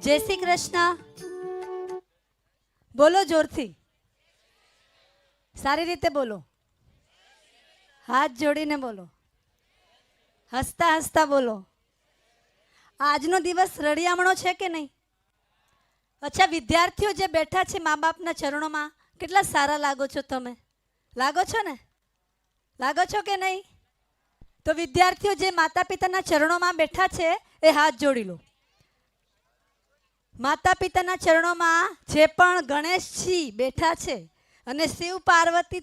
જય શ્રી કૃષ્ણ. બોલો જોરથી, સારી રીતે બોલો, હાથ જોડીને બોલો, હસતા હસતા બોલો. આજનો દિવસ રળિયામણો છે કે નહીં? અચ્છા, વિદ્યાર્થીઓ જે બેઠા છે મા બાપના ચરણોમાં, કેટલા સારા લાગો છો તમે? લાગો છો ને? લાગો છો કે નહીં? તો વિદ્યાર્થીઓ જે માતા પિતાના ચરણોમાં બેઠા છે એ હાથ જોડી લો. માતા પિતાના ચરણોમાં જે પણ ગણેશજી બેઠા છે અને શિવ પાર્વતી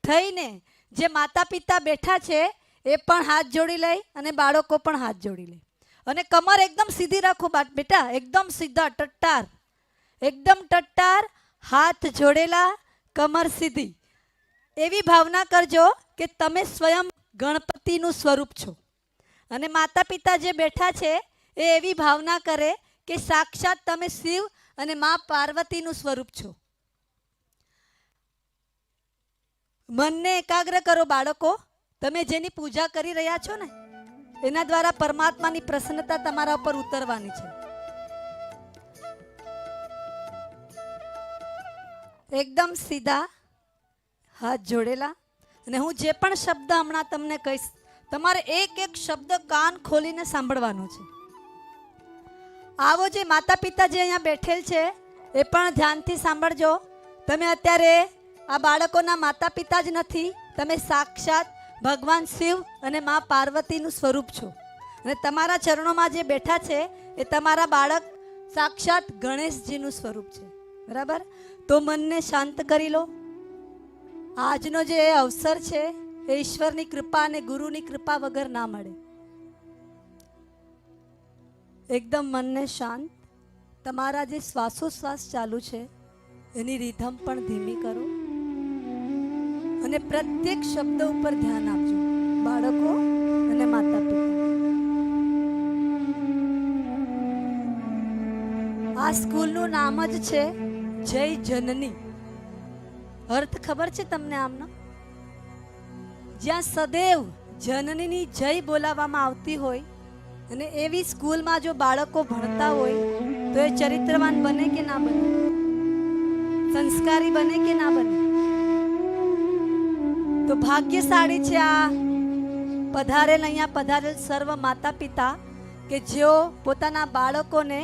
થઈને જે માતા પિતા બેઠા છે એ પણ હાથ જોડી લે અને બાળકો પણ હાથ જોડી લે અને કમર એકદમ સીધી રાખો બેટા, એકદમ સીધા ટટ્ટાર, એકદમ ટટ્ટાર, હાથ જોડેલા, કમર સીધી. એવી ભાવના કરજો કે તમે સ્વયં ગણપતિનું સ્વરૂપ છો અને માતા પિતા જે બેઠા છે એ એવી ભાવના કરે કે સાક્ષાત તમે શિવ અને મા પાર્વતીનું સ્વરૂપ છો. મનને એકાગ્ર કરો બાળકો. તમે જેની પૂજા કરી રહ્યા છો ને એના દ્વારા પરમાત્માની પ્રસન્નતા તમારા ઉપર ઉતરવાની છે. એકદમ સીધા, હાથ જોડેલા. અને હું જે પણ શબ્દ હમણાં તમને કહીશ તમારે એક એક શબ્દ કાન ખોલીને સાંભળવાનો છે. આવો જે માતા પિતા જે અહીંયા બેઠેલ છે એ પણ ધ્યાનથી સાંભળજો. તમે અત્યારે આ બાળકોના માતા પિતા જ નથી, તમે સાક્ષાત ભગવાન શિવ અને મા પાર્વતીનું સ્વરૂપ છો અને તમારા ચરણોમાં જે બેઠા છે એ તમારા બાળક સાક્ષાત ગણેશજીનું સ્વરૂપ છે. બરાબર? તો મનને શાંત કરી લો. આજનો જે અવસર છે એ ઈશ્વરની કૃપા અને ગુરુની કૃપા વગર ના મળે. એકદમ મનને શાંત. તમારા જે શ્વાસોશ્વાસ ચાલુ છે એની રીધમ પણ ધીમી કરો અને પ્રત્યેક શબ્દ ઉપર ધ્યાન આપજો બાળકો અને માતા પિતા. આ સ્કૂલનું નામ જ છે જય જનની. અર્થ ખબર છે તમને આમનો? જ્યાં સદૈવ જનનીની જય બોલાવવામાં આવતી હોય અને એવી સ્કૂલમાં જો બાળકો ભણતા હોય તો એ ચરિત્રવાન બને કે ના બને? સંસ્કારી બને કે ના બને? તો ભાગ્યશાળી છે આ અહીંયા પધારેલ સર્વ માતા પિતા કે જેઓ પોતાના બાળકોને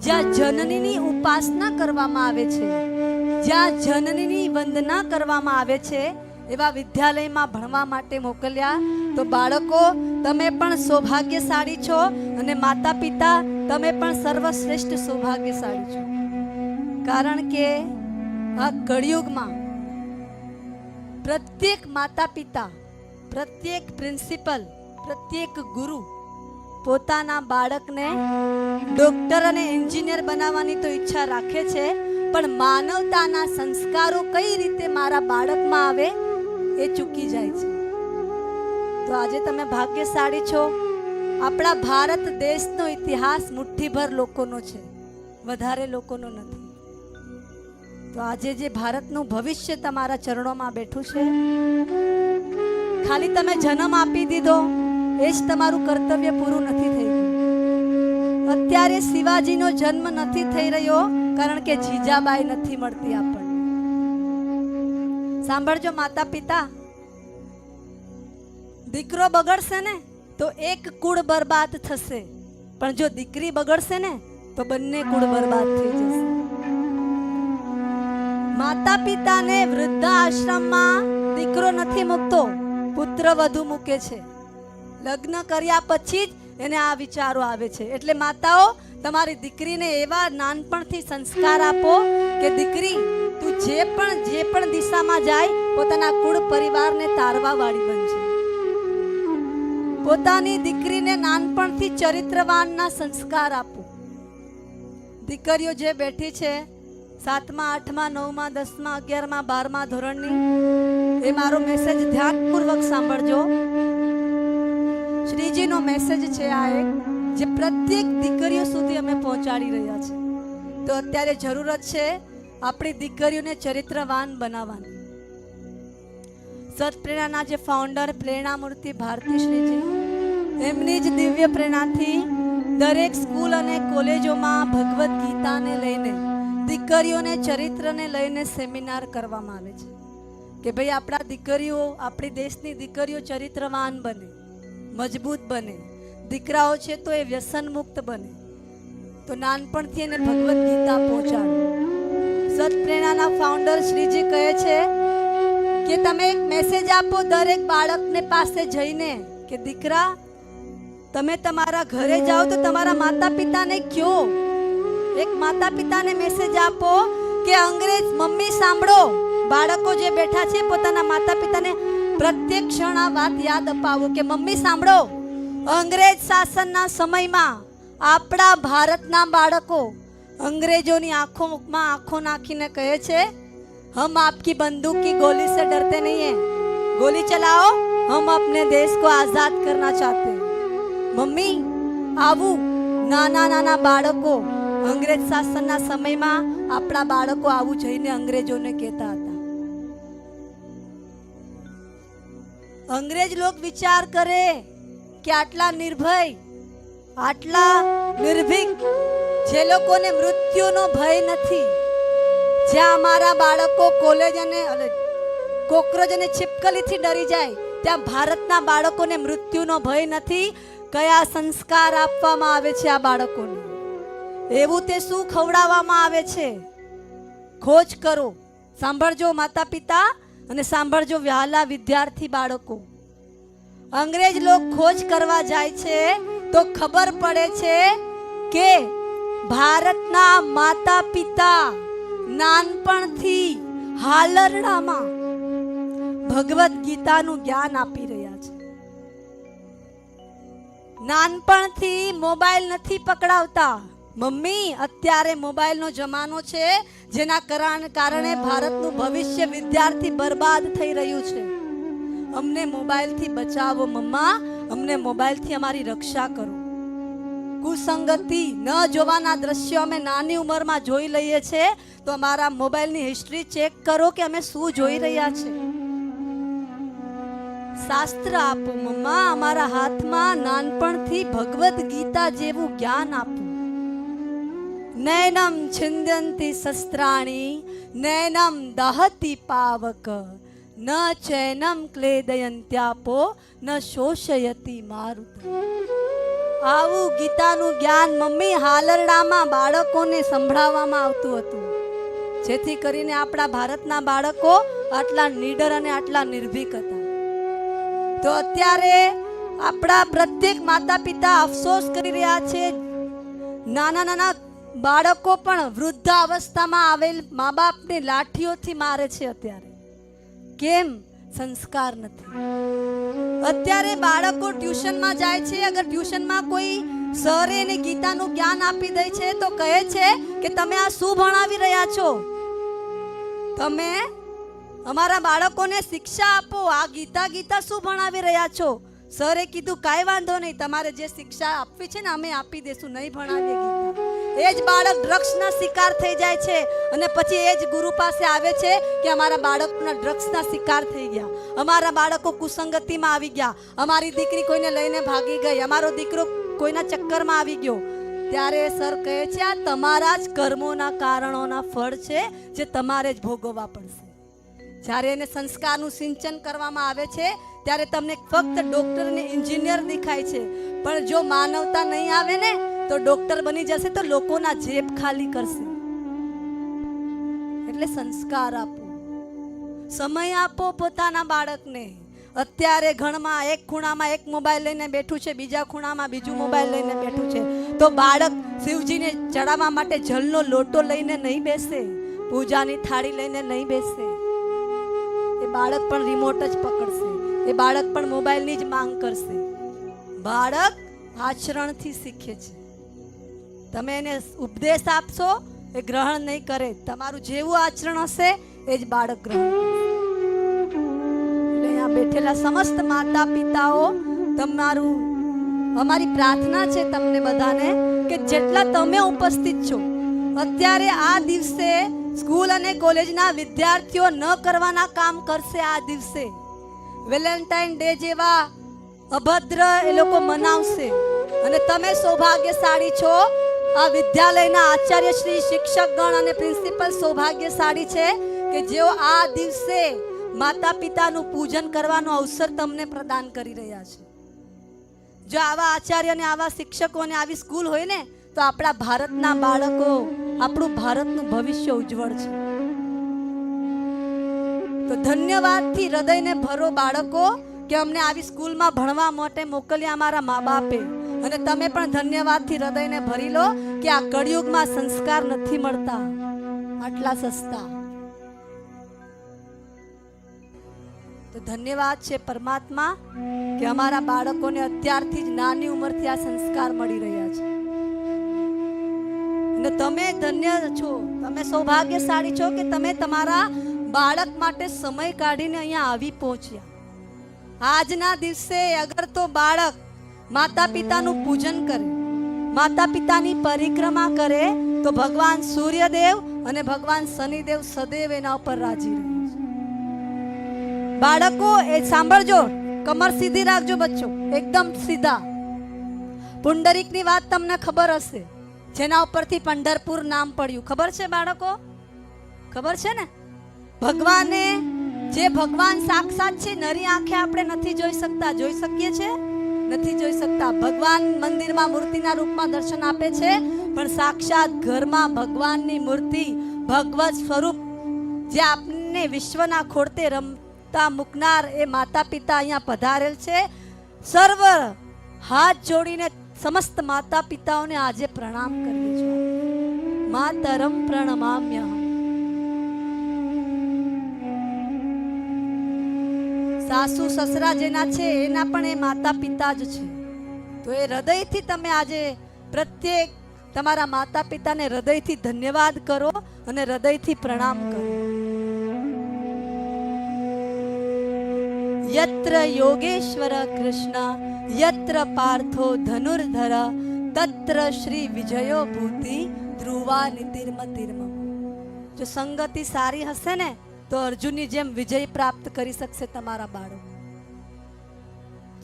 જ્યાં જનનીની ઉપાસના કરવામાં આવે છે, જ્યાં જનનીની વંદના કરવામાં આવે છે એવા વિદ્યાલયમાં ભણવા માટે મોકલ્યા. તો બાળકો તમે પણ સૌભાગ્યશાળી છો અને માતા પિતા તમે પણ સર્વશ્રેષ્ઠ સૌભાગ્યશાળી છો. કારણ કે આ કળિયુગમાં પ્રત્યેક માતા પિતા, પ્રત્યેક પ્રિન્સિપલ, પ્રત્યેક ગુરુ પોતાના બાળકને ડોક્ટર અને એન્જિનિયર બનાવવાની તો ઈચ્છા રાખે છે, પણ માનવતાના સંસ્કારો કઈ રીતે મારા બાળકમાં આવે એ ચૂકી જાય છે. તો આજે તમે ભાગ્યશાળી છો. આપણા ભારત દેશનો ઇતિહાસ મુઠ્ઠીભર લોકોનો છે, વધારે લોકોનો નથી. તો આજે જે ભારતનું ભવિષ્ય તમારા ચરણોમાં બેઠું છે, ખાલી તમે જન્મ આપી દીધો એ જ તમારું કર્તવ્ય પૂરું નથી થઈ ગયું. અત્યારે શિવાજીનો જન્મ નથી થઈ રહ્યો કારણ કે જીજાબાઈ નથી મળતી આપણને. સાંભળજો માતા પિતા, દીકરો બગડશે ને તો એક કુળ બરબાદ થશે, પણ જો દીકરી બગડશે ને તો બંને કુળ બરબાદ થઈ જશે. માતા પિતાને વૃદ્ધાશ્રમમાં દીકરો નથી મૂકતો, પુત્ર વધુ મૂકે છે. લગ્ન કર્યા પછી જ એને આ વિચારો આવે છે. એટલે માતાઓ, તમારી દીકરીને એવા નાનપણથી સંસ્કાર આપો કે દીકરી તું જે પણ દિશામાં જાય પોતાના કુળ પરિવારને તારવા વાળી બનશે. પોતાની દીકરીને નાનપણથી ચરિત્રવાનના સંસ્કાર આપો. દીકરીઓ જે બેઠી છે 7મા 8મા 9મા 10મા 11મા 12મા ધોરણની, એ મારો મેસેજ ધ્યાનપૂર્વક સાંભળજો. શ્રીજીનો મેસેજ છે આ એક, જે પ્રત્યેક દીકરીઓ સુધી અમે પહોંચાડી રહ્યા છે. તો અત્યારે જરૂરત છે આપણી દીકરીઓને ચરિત્રવાન બનાવવાની. સત્પ્રેરણાના જે ફાઉન્ડર પ્રેરણામૂર્તિ ભારતી શ્રીજી, એમની જ દિવ્ય પ્રેરણાથી દરેક સ્કૂલ અને કોલેજોમાં ભગવદ ગીતા પિતાને લઈને, દીકરીઓને ચરિત્રને લઈને સેમિનાર કરવામાં આવે છે કે ભાઈ આપણા દીકરીઓ, આપણી દેશની દીકરીઓ ચરિત્રવાન બને, મજબૂત બને. દીકરાઓ છે તો એ વ્યસન મુક્ત બને. તો નાનપણથી એને ભગવદ્ ગીતા પહોંચાડો. સત્પ્રેરણાના ફાઉન્ડર શ્રીજી કહે છે કે તમે એક મેસેજ આપો દરેક બાળકને પાસે જઈને કે દીકરા, તમે તમારા ઘરે જાઓ તો તમારા માતા પિતાને કહો, એક માતા પિતાને મેસેજ આપો કે અંગ્રેજ, મમ્મી સાંભળો, બાળકો જે બેઠા છે પોતાના માતા પિતાને પ્રત્યેક ક્ષણ આ વાત યાદ અપાવો કે મમ્મી સાંભળો, અંગ્રેજ શાસનના સમયમાં આપણા ભારતના બાળકો અંગ્રેજોની આંખોમાં આંખો નાખીને કહે છે, हम आपकी बंदूक की गोली से डरते नहीं हैं, गोली चलाओ, हम अपने देश को आजाद करना चाहते हैं. मम्मी આવું નાના નાના બાળકો અંગ્રેજ શાસનના સમયમાં આપણા બાળકો આવું જઈને અંગ્રેજોને કહેતા હતા. અંગ્રેજ લોક વિચાર કરે કે આટલા નિર્ભય, આટલા નિર્ભીક, જે લોકોને મૃત્યુનો ભય નથી, જ્યાં અમારા બાળકો કોલેજ અને કોકરોચ અને छिपकलीથી ડરી જાય, ત્યાં ભારતના બાળકોને મૃત્યુનો ભય નથી. કયા સંસ્કાર આપવામાં આવે છે આ બાળકોને? એવું તે શું ખવડાવવામાં આવે છે? ખોજ કરો. સાંભળજો માતા પિતા અને સાંભળજો વહાલા વિદ્યાર્થી બાળકો. અંગ્રેજ લોક ખોજ કરવા જાય છે તો ખબર પડે છે કે ભારતના માતા પિતા નાનપણથી હાલરડામાં ભગવદ્ ગીતાનું જ્ઞાન આપી રહ્યા છે. નાનપણથી મોબાઈલ નથી પકડાવતા. મમ્મી, અત્યારે મોબાઈલનો જમાનો છે, જેના કારણે ભારતનું ભવિષ્ય વિદ્યાર્થી બરબાદ થઈ રહ્યું છે. અમને મોબાઈલથી બચાવો મમ્મા, અમને મોબાઈલથી અમારી રક્ષા કરો. કુસંગતિ ન જોવાના દ્રશ્યો અમે નાની ઉંમરમાં જોઈ લઈએ છીએ, તો અમારા મોબાઈલની હિસ્ટ્રી ચેક કરો કે અમે શું જોઈ રહ્યા છે. શાસ્ત્ર આપો મમ્મા, અમારા હાથમાં નાનપણથી ભગવદ્ ગીતા જેવું જ્ઞાન આપો. નૈનમ છિંદંતી શસ્ત્રાણી, નૈનમ દહતી પાવક, ન ચૈનમ ક્લેદયંત્યાપો, ન શોષયતી મારુત. આવું ગીતાનું જ્ઞાન મમ્મી હાલરડામાં બાળકોને સંભળાવવામાં આવતું હતું, જેથી કરીને આપણા ભારતના બાળકો આટલા નીડર અને આટલા નિર્ભીક હતા. તો અત્યારે આપણા પ્રત્યેક માતા પિતા અફસોસ કરી રહ્યા છે. નાના નાના બાળકો પણ વૃદ્ધ અવસ્થામાં આવેલ મા બાપને લાઠીઓથી મારે છે. અત્યારે કેમ? સંસ્કાર નથી. અત્યારે બાળકો ટ્યુશનમાં જાય છે, અગર ટ્યુશનમાં કોઈ સર એને ગીતાનું જ્ઞાન આપી દે છે તો કહે છે કે તમે આ શું ભણાવી રહ્યા છો? તમે અમારા બાળકોને શિક્ષા આપો. આ ગીતા શું ભણાવી રહ્યા છો? સરે કીધું કાંઈ વાંધો નહીં, તમારે જે શિક્ષા આપવી છે ને અમે આપી દેશું, નહીં ભણાવીએ ગીતા. એ જ બાળક ડ્રગ્સના શિકાર થઈ જાય છે અને પછી એ જ ગુરુ પાસે આવે છે કે અમારા બાળકોના ડ્રગ્સના શિકાર થઈ ગયા, અમારા બાળકો કુસંગતિમાં આવી ગયા, અમારી દીકરી કોઈને લઈને ભાગી ગઈ, અમારો દીકરો કોઈના ચક્કરમાં આવી ગયો. ત્યારે સર કહે છે આ તમારા જ કર્મોના કારણોના ફળ છે, જે તમારે જ ભોગવવા પડશે. જ્યારે એને સંસ્કારનું સિંચન કરવામાં આવે છે ત્યારે તમને ફક્ત ડોક્ટર અને એન્જિનિયર દેખાય છે, પણ જો માનવતા નહીં આવે ને તો ડોક્ટર બની જશે તો લોકોના જેબ ખાલી કરશે. એટલે સંસ્કાર આપો, સમય આપો પોતાના બાળકને. અત્યારે ઘરમાં એક ખૂણામાં એક મોબાઈલ લઈને બેઠું છે, બીજા ખૂણામાં બીજું મોબાઈલ લઈને બેઠું છે, તો બાળક શિવજીને ચડાવવા માટે જલનો લોટો લઈને નહીં બેસે, પૂજાની થાળી લઈને નહીં બેસે. એ બાળક પણ રિમોટ જ પકડશે, એ બાળક પણ મોબાઈલની જ માંગ કરશે. બાળક આચરણથી શીખે છે. તમે એને ઉપદેશ આપશો એ ગ્રહણ નહીં કરે. તમારું જેવું આચરણ હશે એ જ બાળક ગ્રહણ કરશે. અહીંયા બેઠેલા સમસ્ત માતા પિતાઓ, અમારી પ્રાર્થના છે તમને બધાને કે જેટલા તમે ઉપસ્થિત છો, અત્યારે આ દિવસે સ્કૂલ અને કોલેજના વિદ્યાર્થીઓ ન કરવાના કામ કરશે. આ દિવસે વેલેન્ટાઇન ડે જેવા અભદ્ર એ લોકો મનાવશે અને તમે સૌભાગ્યશાળી છો. આ વિદ્યાલયના આચાર્ય શ્રી, શિક્ષકગણ અને પ્રિન્સિપલ સૌભાગ્યશાળી છે કે જેઓ આ દિવસે માતા પિતાનું પૂજન કરવાનો અવસર તમને પ્રદાન કરી રહ્યા છે. જો આવા આચાર્ય અને આવા શિક્ષકો અને આવી સ્કૂલ હોય ને તો આપણા ભારતના બાળકો, આપણું ભારતનું ભવિષ્ય ઉજ્જવળ છે. તો ધન્યવાદથી હૃદયને ભરો બાળકો કે અમને આવી સ્કૂલમાં ભણવા માટે મોકલ્યા અમારા મા બાપે. અને તમે પણ ધન્યવાદથી હૃદયને ભરી લો કે આ કળિયુગમાં સંસ્કાર નથી મળતા આટલા સસ્તા. તો ધન્યવાદ છે પરમાત્મા કે અમારા બાળકોને અત્યારથી જ નાની ઉંમરથી આ સંસ્કાર મળી રહ્યા છે. અને તમે ધન્ય છો, તમે સૌભાગ્યશાળી છો કે તમે તમારા બાળક માટે સમય કાઢીને અહીંયા આવી પહોંચ્યા. આજના દિવસે અગર તો બાળક માતા પિતાનું પૂજન કરે, માતા પિતાની પરિક્રમા કરે તો ભગવાન સૂર્યદેવ અને ભગવાન શનિદેવ સદૈવ એના ઉપર રાજી રહે છે. બાળકો એ સાંભળજો, કમર સીધી રાખજો બચ્ચો, એકદમ સીધા. પુંડરીકની વાત તમને ખબર હશે, જેના ઉપરથી પંઢરપુર નામ પડ્યું. ખબર છે બાળકો? ખબર છે ને? ભગવાને, જે ભગવાન સાક્ષાત છે, નરી આંખે આપણે નથી જોઈ શકતા. જોઈ શકીએ છે? નથી જોઈ શકતા. ભગવાન મંદિરમાં મૂર્તિના રૂપમાં દર્શન આપે છે, પણ સાક્ષાત ઘરમાં ભગવાનની મૂર્તિ, ભગવત સ્વરૂપ જે આપને વિશ્વના ખોળતે રમતા મૂકનાર એ માતા પિતા અહીંયા પધારેલ છે. સર્વ હાથ જોડીને સમસ્ત માતા પિતાઓને આજે પ્રણામ કરીએ છીએ. માતરમ પ્રણમામ્ય. સાસુ સસરા જેના છે એના પણ એ માતા પિતા જ છે. તો એ હૃદયથી તમે આજે પ્રત્યેક તમારા માતા પિતાને હૃદયથી ધન્યવાદ કરો અને હૃદયથી પ્રણામ કરો. યત્ર યોગેશ્વર કૃષ્ણ યત્ર પાર્થો ધનુર્ધર તત્ર શ્રી વિજયો ભૂતિ ધ્રુવા નિતિર્મતિર્મ. જો સંગતિ સારી હશે ને તો અર્જુનની જેમ વિજય પ્રાપ્ત કરી શકશે તમારા બાળકો.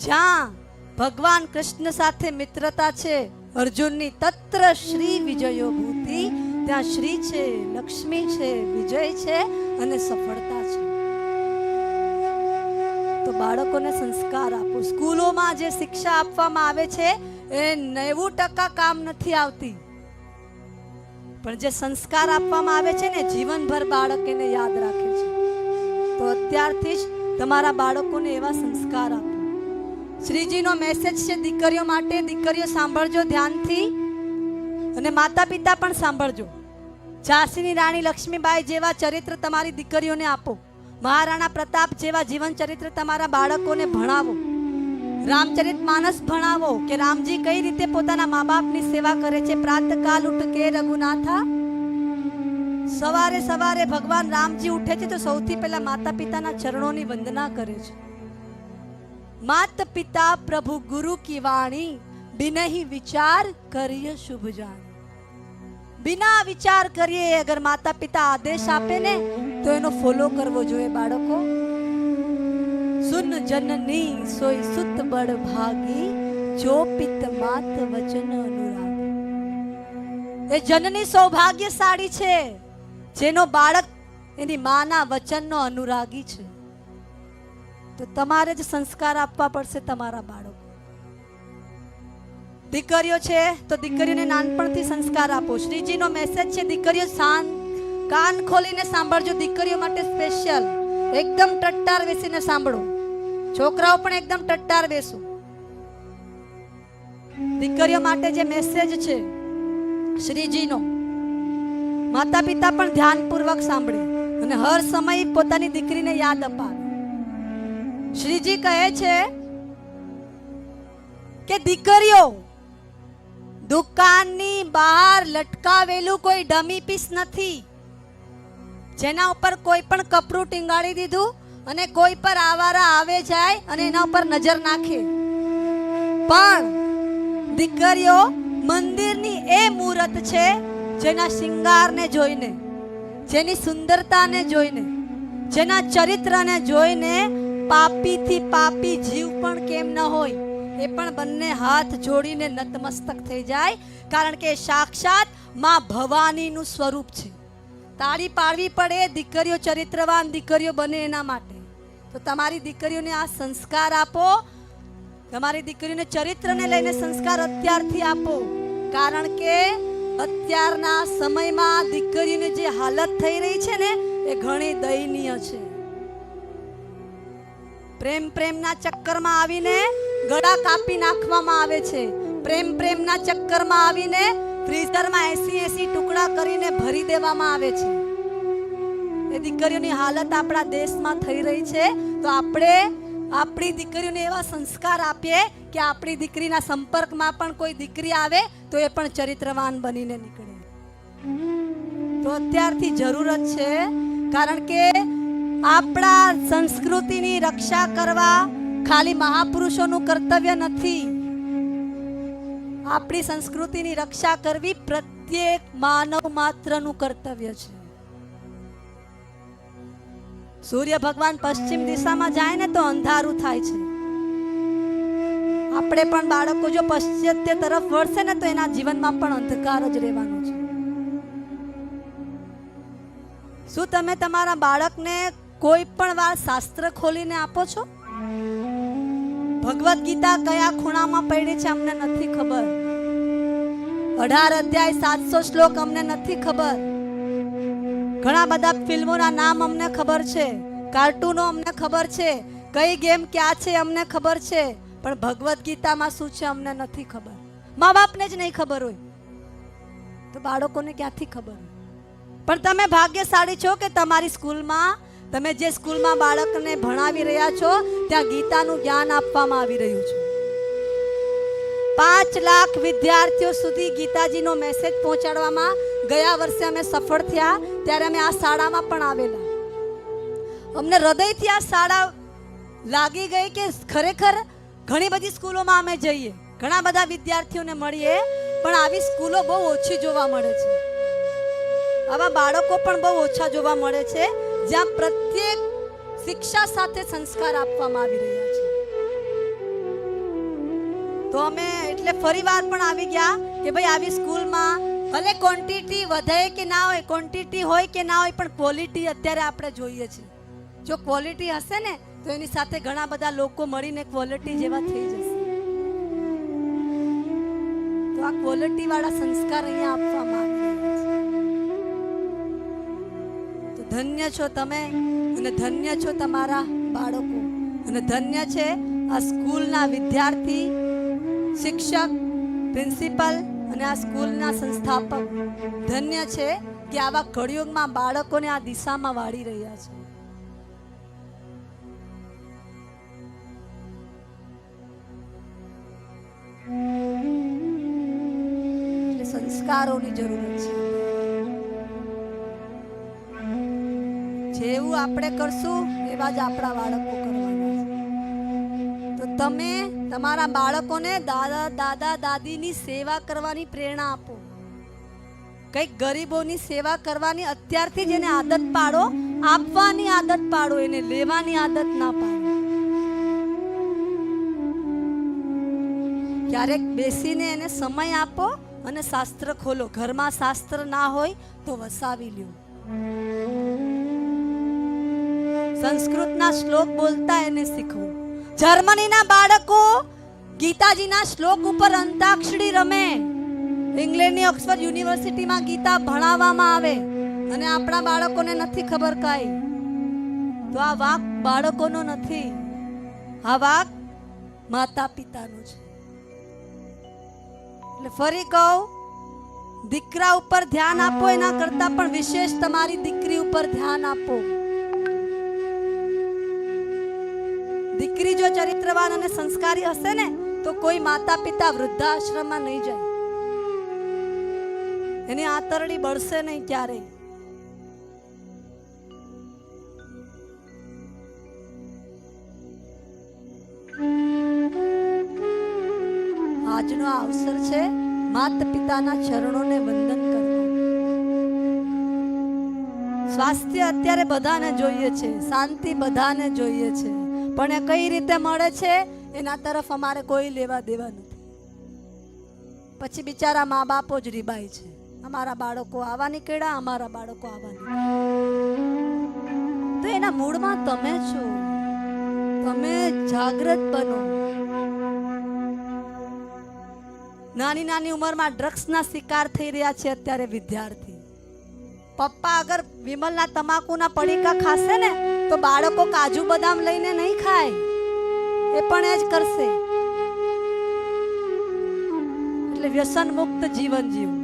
જ્યાં ભગવાન કૃષ્ણ સાથે મિત્રતા છે અર્જુનની, તત્ર શ્રી વિજયો ભૂતિ, ત્યાં શ્રી છે, લક્ષ્મી છે, વિજય છે અને સફળતા છે. તો બાળકોને સંસ્કાર આપો. સ્કૂલોમાં જે શિક્ષા આપવામાં આવે છે એ 90% કામ નથી આવતી, પણ જે સંસ્કાર આપવામાં આવે છે ને જીવનભર બાળક એને યાદ રાખે છે. તો અત્યારથી જ તમારા બાળકોને એવા સંસ્કાર આપો. શ્રીજીનો મેસેજ છે દીકરીઓ માટે. દીકરીઓ સાંભળજો ધ્યાનથી, અને માતા પિતા પણ સાંભળજો. ઝાંસીની રાણી લક્ષ્મીબાઈ જેવા ચરિત્ર તમારી દીકરીઓને આપો. મહારાણા પ્રતાપ જેવા જીવન ચરિત્ર તમારા બાળકોને ભણાવો. રામચરિત માનસ ભણાવો કે રામજી કઈ રીતે પોતાના મા બાપની સેવા કરે છે. પ્રાતકાલ ઉઠ કે રઘુનાથા, સવારે સવારે ભગવાન રામજી ઉઠે છે તો સૌથી પહેલા માતા પિતાના ચરણોની વંદના કરે છે. માત પિતા પ્રભુ ગુરુ કી વાણી, બિનહી વિચાર કરીએ શુભ જાણી. બિના વિચાર કરીએ અગર માતા પિતા આદેશ આપે ને તો એનો ફોલો કરવો જોઈએ બાળકો. સુન જનની સોય સુત બડ ભાગી, જો પિત માત વચન અનુરાગી. એ જનની સૌભાગ્યશાળી છે જેનો બાળક એની માના વચનનો અનુરાગી છે. તો તમારે જ સંસ્કાર આપવા પડશે તમારા બાળકો. દીકરીઓ છે તો દીકરીઓને નાનપણથી સંસ્કાર આપો. શ્રીજીનો મેસેજ છે દીકરીઓ કાન ખોલીને સાંભળજો. દીકરીઓ માટે સ્પેશિયલ એકદમ ટટ્ટાર બેસીને સાંભળો. છોકરાઓ પણ એકદમ ટટ્ટાર બેસો. દીકરીઓ માટે જે મેસેજ છે શ્રીજીનો, માતા પિતા પણ ધ્યાનપૂર્વક સાંભળે અને હર સમય પોતાની દીકરીને યાદ અપાવે. શ્રીજી કહે છે કે દીકરીઓ, દુકાનની બહાર લટકાવેલું કોઈ ડમી પીસ નથી જેના ઉપર કોઈ પણ કપડું ટીંગાડી દીધું અને કોઈ પર આવારા આવે જાય અને એના ઉપર નજર નાખે. પણ દીકરીઓ મંદિરની એ મૂર્ત છે જેના શિંગારને જોઈને, જેની સુંદરતાને જોઈને, જેના ચરિત્રને જોઈને પાપીથી પાપી જીવ પણ કેમ ન હોય એ પણ બંને હાથ જોડીને નતમસ્તક થઈ જાય, કારણ કે સાક્ષાત માં ભવાનીનું સ્વરૂપ છે. તાળી પાડવી પડે દીકરીઓ ચરિત્રવાન દીકરીઓ બને એના માટે. તો તમારી દીકરીઓને આ સંસ્કાર આપો, તમારી દીકરીઓને ચરિત્રને લઈને સંસ્કાર અત્યારથી આપો, કારણ કે અત્યારના સમયમાં દીકરીઓની જે હાલત થઈ રહી છે ને એ ઘણી દયનીય છે. પ્રેમના ચક્કરમાં આવીને ગળા કાપી નાખવામાં આવે છે. પ્રેમના ચક્કરમાં આવીને ફ્રીઝરમાં 80 ટુકડા કરીને ભરી દેવામાં આવે છે. એ દીકરીઓની હાલત આપણા દેશમાં થઈ રહી છે. તો આપણે આપણી દીકરીઓને એવા સંસ્કાર આપીએ કે આપણી દીકરીના સંપર્કમાં પણ કોઈ દીકરી આવે તો એ પણ ચરિત્રવાન બનીને નીકળે. તો અત્યારથી જરૂરત છે, કારણ કે આપણા સંસ્કૃતિની રક્ષા કરવા ખાલી મહાપુરુષોનું કર્તવ્ય નથી. આપણી સંસ્કૃતિની રક્ષા કરવી પ્રત્યેક માનવ માત્રનું કર્તવ્ય છે. સૂર્ય ભગવાન પશ્ચિમ દિશામાં જાય ને તો અંધારું થાય છે. આપણે પણ બાળકો જો પશ્ચિમ તરફ વળશે ને તો એના જીવનમાં પણ અંધકાર જ રહેવાનો છે. શું તમે તમારા બાળકને કોઈ પણ વાર શાસ્ત્ર ખોલીને આપો છો? ભગવદ ગીતા કયા ખૂણામાં પડી છે અમને નથી ખબર. 18 અધ્યાય 700 શ્લોક અમને નથી ખબર. ઘણા બધા ફિલ્મોના નામ અમને ખબર છે, કાર્ટૂનો અમને ખબર છે, કઈ ગેમ ક્યાં છે અમને ખબર છે, પણ ભગવદ ગીતામાં શું છે અમને નથી ખબર. મા બાપને જ નહીં ખબર હોય તો બાળકોને ક્યાંથી ખબર હોય? પણ તમે ભાગ્યશાળી છો કે તમારી સ્કૂલમાં, તમે જે સ્કૂલમાં બાળકને ભણાવી રહ્યા છો ત્યાં ગીતાનું જ્ઞાન આપવામાં આવી રહ્યું છે. 5 લાખ વિદ્યાર્થીઓ સુધી ગીતાજીનો મેસેજ પહોંચાડવામાં ગયા વર્ષે અમે સફળ થયા. ત્યારે અમે આ શાળામાં પણ આવેલા. અમને હૃદયથી આ શાળા લાગી ગઈ કે ખરેખર ઘણી બધી સ્કૂલોમાં અમે જઈએ, ઘણા બધા વિદ્યાર્થીઓને મળીએ, પણ આવી સ્કૂલો બહુ ઓછી જોવા મળે છે. આવા બાળકો પણ બહુ ઓછા જોવા મળે છે જ્યાં પ્રત્યેક શિક્ષા સાથે સંસ્કાર આપવામાં આવી રહ્યા છે. તો અમે એટલે ફરીવાર પણ આવી ગયા કે ભાઈ આવી સ્કૂલમાં ભલે ક્વોન્ટિટી વધે કે ના હોય, ક્વોન્ટિટી હોય કે ના હોય, પણ ક્વોલિટી અત્યારે આપણે જોઈએ છે. જો ક્વોલિટી હશે ને તો એની સાથે ઘણા બધા લોકો મળીને ક્વોલિટી જેવા થઈ જશે. તો આ ક્વોલિટી વાળા સંસ્કાર અહીંયા આપવામાં આવી રહ્યા છે. તો ધન્ય છો તમે, અને ધન્ય છો તમારા બાળકો, અને ધન્ય છે આ સ્કૂલના વિદ્યાર્થી, શિક્ષક, પ્રિન્સિપલ અને આ સ્કૂલના સંસ્થાપક. ધન્ય છે કે આવા કળિયુગમાં બાળકોને આ દિશામાં વાળી રહ્યા છે. એટલે સંસ્કારોની જરૂરત છે. જેવું આપણે કરશું એવા જ આપણા બાળકો કરવાના છે. તો તમે તમારા બાળકોને દાદા દાદીની સેવા કરવાની પ્રેરણા આપો. કઈક ગરીબોની સેવા કરવાની અત્યારથી જ એને આદત પાડો, આપવાની આદત પાડો, એને લેવાની આદત ના પાડો. ક્યારેક બેસીને એને સમય આપો અને શાસ્ત્ર ખોલો. ઘરમાં શાસ્ત્ર ના હોય તો વસાવી લ્યો. સંસ્કૃતના શ્લોક બોલતા એને શીખવો. જર્મનીના બાળકો ગીતાજીના શ્લોક ઉપર અંતાક્ષરી રમે. ઇંગ્લેન્ડની ઓક્સફર્ડ યુનિવર્સિટીમાં ગીતા ભણાવવામાં આવે અને આપણા બાળકોને નથી ખબર કાંઈ. તો આ વાક બાળકોનો નથી, આ વાક માતા પિતાનો છે. એટલે ફરી કહું, દીકરા ઉપર ધ્યાન આપો એના કરતા પણ વિશેષ તમારી દીકરી ઉપર ધ્યાન આપો. દીકરી જો ચરિત્રવાન અને સંસ્કારી હશે ને તો કોઈ માતા પિતા વૃદ્ધાશ્રમમાં નહીં જાય, એની આંતરડી બળશે નહીં ક્યારેય. આજનો અવસર છે માતા પિતાના ચરણોને વંદન કરવા. સ્વાસ્થ્ય અત્યારે બધાને જોઈએ છે, શાંતિ બધાને જોઈએ છે, પણ એ કઈ રીતે મળે છે એના તરફ અમારે કોઈ લેવા દેવા નથી. પછી બિચારા મા બાપો જ રીબાય છે, અમારા બાળકો આવા નીકળ્યા, અમારા બાળકો આવા નીકળ્યા. તો એના મૂળમાં તમે છો. તમે જાગૃત બનો. નાની નાની ઉંમરમાં ડ્રગ્સના શિકાર થઈ રહ્યા છે અત્યારે વિદ્યાર્થી. પપ્પા અગર વિમલના તમાકુના પડીકા ખાશે ને તો બાળકો કાજુ બદામ લઈને નહીં ખાય, એ પણ એ જ કરશે. એટલે વ્યસન મુક્ત જીવન જીવો,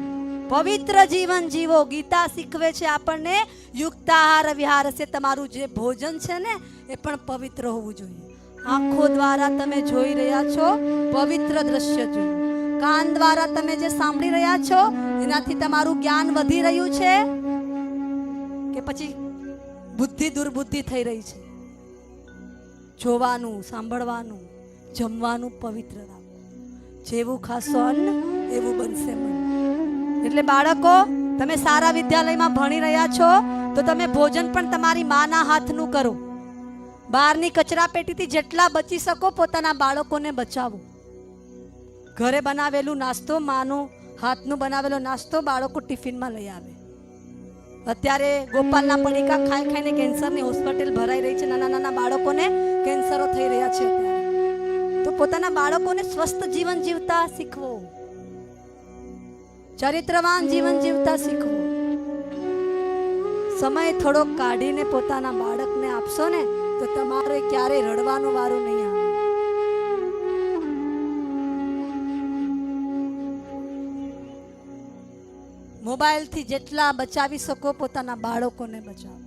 પવિત્ર જીવન જીવો. ગીતા શીખવે છે આપણને યુક્તાહાર વિહાર છે. તમારું જે ભોજન છે ને એ પણ પવિત્ર હોવું જોઈએ. આંખો દ્વારા તમે જોઈ રહ્યા છો પવિત્ર દ્રશ્ય જોયું. કાન દ્વારા તમે જે સાંભળી રહ્યા છો એનાથી તમારું જ્ઞાન વધી રહ્યું છે કે પછી બુદ્ધિ દુર્બુદ્ધિ થઈ રહી છે. જોવાનું, સાંભળવાનું, જમવાનું પવિત્ર રાખો. જેવું ખાશો અન્ન એવું બનશે મન. એટલે બાળકો, તમે સારા વિદ્યાલયમાં ભણી રહ્યા છો તો તમે ભોજન પણ તમારી માના હાથનું કરો. બહારની કચરા પેટીથી જેટલા બચી શકો પોતાના બાળકોને બચાવો. ઘરે બનાવેલું નાસ્તો, માનું હાથનું બનાવેલો નાસ્તો બાળકો ટિફિનમાં લઈ આવે. અત્યારે ગોપાલના પડીકા ખાઈ ખાઈને કેન્સરની હોસ્પિટલ ભરાઈ રહી છે. નાના નાના બાળકોને કેન્સરો થઈ રહ્યા છે અત્યારે. તો પોતાના બાળકોને સ્વસ્થ જીવન જીવતા શીખવો, ચરિત્રવાન જીવન જીવતા શીખવો. સમય થોડો કાઢીને પોતાના બાળકને આપશો ને તો તમારે ક્યારેય રડવાનો વારો નહીં આવે. મોબાઈલથી જેટલા બચાવી શકો પોતાના બાળકોને બચાવો.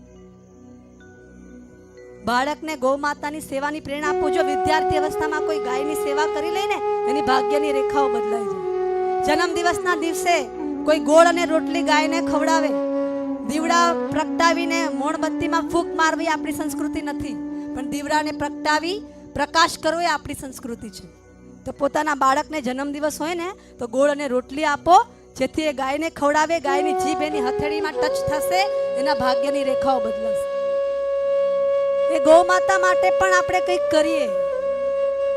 બાળકને ગૌ માતાની સેવાની પ્રેરણા આપો. જો વિદ્યાર્થી અવસ્થામાં કોઈ ગાયની સેવા કરી લઈને એની ભાગ્યની રેખાઓ બદલાઈ જાય. જન્મદિવસના દિવસે કોઈ ગોળ અને રોટલી ગાયને ખવડાવે. દીવડા પ્રગટાવીને મોણબત્તીમાં ફૂંક મારવી આપણી સંસ્કૃતિ નથી, પણ દીવડાને પ્રગટાવી પ્રકાશ કરવો એ આપણી સંસ્કૃતિ છે. તો પોતાના બાળકને જન્મદિવસ હોય ને તો ગોળ અને રોટલી આપો, જેથી એ ગાયને ખવડાવે. ગાયની જીભ એની હથેળીમાં ટચ થશે, એના ભાગ્યની રેખાઓ બદલાશે. એ ગૌ માતા માટે પણ આપણે કંઈક કરીએ.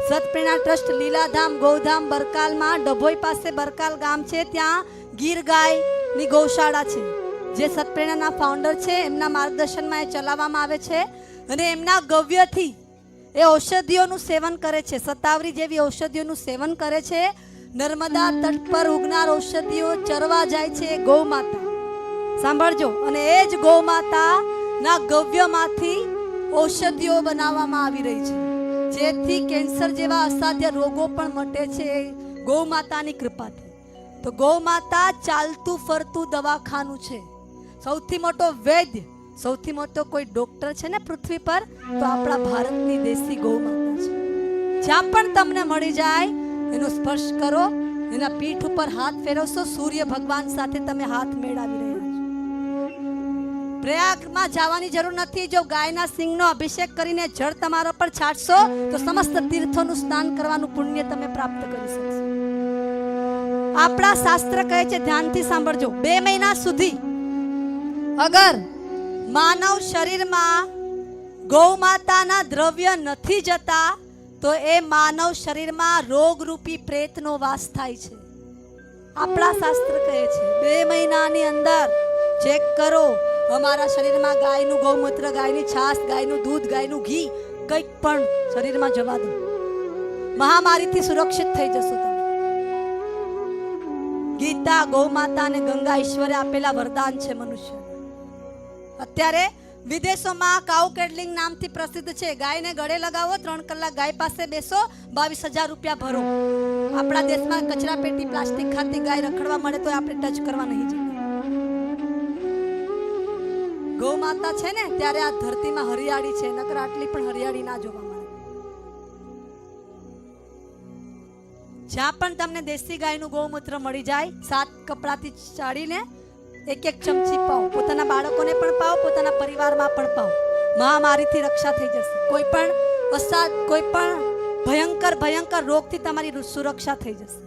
સતપ્રેરણા ટ્રસ્ટ લીલાધામ ગૌધામ બરકાલમાં, ડભોઈ પાસે બરકાલ ગામ છે, ત્યાં ગીર ગાયની ગૌશાળા છે. જે સતપ્રેરણાના ફાઉન્ડર છે એમના માર્ગદર્શનમાં એ ચલાવવામાં આવે છે. અને એમના ગવ્યથી એ ઔષધિઓનું સેવન કરે છે. સતાવરી જેવી ઔષધિઓનું સેવન કરે છે. નર્મદા તટ પર ઉગનાર ઔષધિઓ ચરવા જાય છે ગૌ માતા. સાંભળજો. અને એ જ ગૌ માતાના ગવ્યમાંથી ઔષધિઓ બનાવવામાં આવી રહી છે, જેથી કેન્સર જેવા અસાધ્ય રોગો પણ મટે છે ગૌ માતાની કૃપાથી. તો ગૌ માતા ચાલતું ફરતું દવાખાનું છે. સૌથી મોટો વૈદ્ય, સૌથી મોટો કોઈ ડોક્ટર છે ને પૃથ્વી પર તો આપણા ભારતની દેશી ગૌ માતા છે. જ્યાં પણ તમને મળી જાય એનો સ્પર્શ કરો, એના પીઠ ઉપર હાથ ફેરવશો, સૂર્ય ભગવાન સાથે તમે હાથ મેળવી રહ્યા છો. પ્રયાગમાં જવાની જરૂર નથી. જો ગાયના સિંગનો અભિષેક કરીને જળ તમારા પર છાંટશો તો સમસ્ત તીર્થોનું સ્નાન કરવાનું પુણ્ય તમે પ્રાપ્ત કરી શકશો. આપણા શાસ્ત્ર કહે છે, ધ્યાનથી સાંભળજો, 2 મહિના સુધી અગર માનવ શરીરમાં ગૌ માતાના દ્રવ્ય નથી જતા તો એ માનવ શરીરમાં રોગરૂપી પ્રેતનો વાસ થાય છે. આપણા શાસ્ત્ર કહે છે 2 મહિનાની અંદર ચેક કરો. અમારા શરીરમાં ગાયનું ગૌમૂત્ર, ગાયની છાશ, ગાયનું દૂધ, ગાયનું ઘી કંઈક પણ શરીરમાં જવા દો. મહામારીથી સુરક્ષિત થઈ જશો તમે. ગીતા, ગૌ માતા અને ગંગા ઈશ્વરે આપેલા વરદાન છે મનુષ્ય. અત્યારે વિદેશોમાં કાઉ કેડલિંગ નામથી પ્રસિદ્ધ છે. ગાયને ગળે લગાવો, 3 કલાક ગાય પાસે બેસો, 22,000 રૂપિયા ભરો. આપણા દેશમાં કચરા પેટી પ્લાસ્ટિક ખાતી ગાય રખડવા મળે તો આપણે ટચ કરવા નહીં જઈએ. ગૌ માતા છે ને ત્યારે આ ધરતીમાં હરિયાળી છે, નકર આટલી પણ હરિયાળી ના જોવા મળે. જ્યાં પણ તમને દેશી ગાયનું ગૌમૂત્ર મળી જાય, 7 કપડાથી ચાળીને 1-1 ચમચી પાઓ. પોતાના બાળકોને પણ પાઓ, પોતાના પરિવારમાં પણ પાઓ. મહામારીથી રક્ષા થઈ જશે. કોઈ પણ ભયંકર રોગથી તમારી સુરક્ષા થઈ જશે.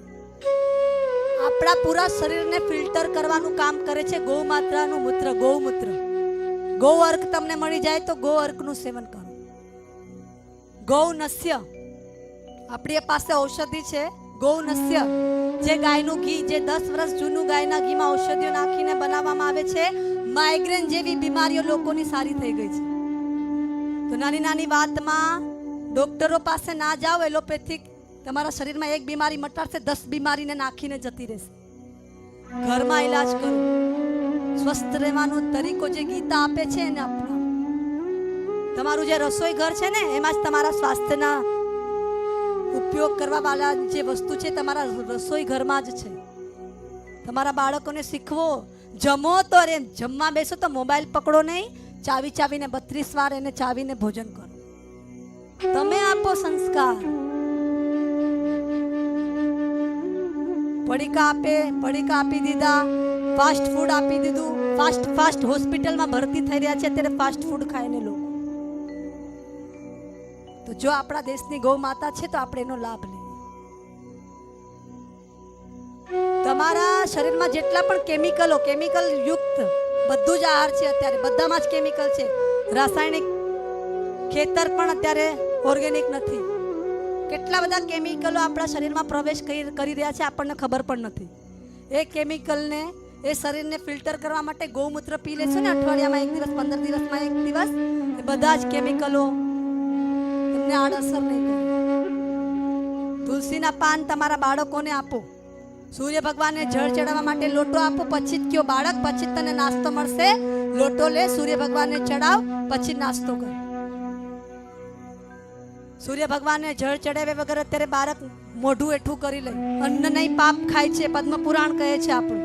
આપણા પૂરા શરીરને ફિલ્ટર કરવાનું કામ કરે છે ગૌ માતાનું મૂત્ર, ગૌમૂત્ર. ગૌ અર્ક તમને મળી જાય તો ગૌ અર્કનું સેવન કરો. ગૌ નસ્ય આપણી પાસે ઔષધિ છે ગૌનસ્ય, જે ગાયનું ઘી, જે 10 વર્ષ જૂનું ગાયના ઘીમાં ઔષધિઓ નાખીને બનાવવામાં આવે છે. માઇગ્રેન જેવી બીમારીઓ લોકોની સારી થઈ ગઈ છે. તો નાની નાની વાતમાં ડોક્ટરો પાસે ના જાઓ. એલોપેથિક તમારા શરીરમાં એક બીમારી મટાડશે, 10 બીમારીને નાખીને જતી રહેશે. ઘરમાં ઈલાજ કરો. સ્વસ્થ રહેવાનો તરીકો જે ગીતા આપે છે એને અપનાવો. તમારું જે રસોઈ ઘર છે ને, એમાં જ તમારા સ્વાસ્થ્યના ઉપયોગ કરવા વાળા જે વસ્તુ છે તમારા રસોઈ ઘરમાં જ છે. તમારા બાળકોને શીખવો. જમો તો રે, જમવા બેસો તો મોબાઈલ પકડો નહીં. ચાવી ચાવીને 32 વાર એને ચાવીને ભોજન કરો. તમે આપો સંસ્કાર. પડીકા આપી દીધા, ફાસ્ટ ફૂડ આપી દીધું. ફાસ્ટ હોસ્પિટલમાં ભરતી થઈ રહ્યા છે અત્યારે ફાસ્ટ ફૂડ ખાઈને લોકો. તો જો આપણા દેશની ગૌ માતા છે તો આપણે એનો લાભ લઈએ. તમારા શરીરમાં જેટલા પણ કેમિકલ યુક્ત બધું જ આહાર છે અત્યારે, બધામાં જ કેમિકલ છે. રાસાયણિક ખેતર પણ અત્યારે ઓર્ગેનિક નથી. કેટલા બધા કેમિકલો આપણા શરીરમાં પ્રવેશ કરી રહ્યા છે, આપણને ખબર પણ નથી. એ કેમિકલને, એ શરીરને ફિલ્ટર કરવા માટે ગૌમૂત્ર પી લેશો ને અઠવાડિયામાં 1 દિવસ, 15 દિવસમાં 1 દિવસ, એ બધા જ કેમિકલો તમને આડઅસર નહીં કરે. તુલસીના પાન તમારા બાળકોને આપો. સૂર્ય ભગવાનને જળ ચડાવવા માટે લોટો આપો. પછી જ કયો બાળક, પછી તને નાસ્તો મળશે. લોટો લે, સૂર્ય ભગવાનને ચડાવ, પછી નાસ્તો કર. સૂર્ય ભગવાનને જળ ચડાવે વગર અત્યારે બાળક મોઢું એઠું કરી લે. અન્ન નહીં પાપ ખાય છે, પદ્મ પુરાણ કહે છે આપણું.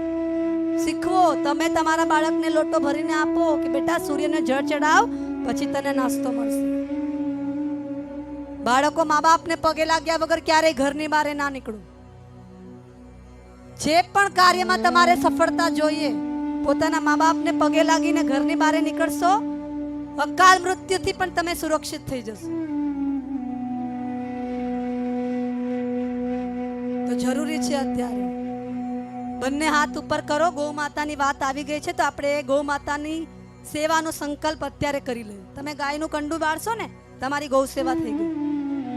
શીખવો. તમે તમારા બાળકને લોટો ભરીને આપો કે બેટા સૂર્યને જળ ચડાવ, પછી તને નાસ્તો મળશે. બાળકો મા બાપને પગે લાગ્યા વગર ક્યારેય ઘરની બહાર ના નીકળો. જે પણ કાર્યમાં તમારે સફળતા જોઈએ, પોતાના મા બાપને પગે લાગીને ઘરની બહાર નીકળશો, અકાલ મૃત્યુથી પણ તમે સુરક્ષિત થઈ જશો. તો જરૂરી છે અત્યારે બંને હાથ ઉપર કરો. ગૌ માતાની વાત આવી ગઈ છે તો આપણે ગૌ માતાની સેવાનો સંકલ્પ અત્યારે કરી લઈએ. તમે ગાયનું કંડું બાળશો ને, તમારી ગૌ સેવા થઈ ગઈ.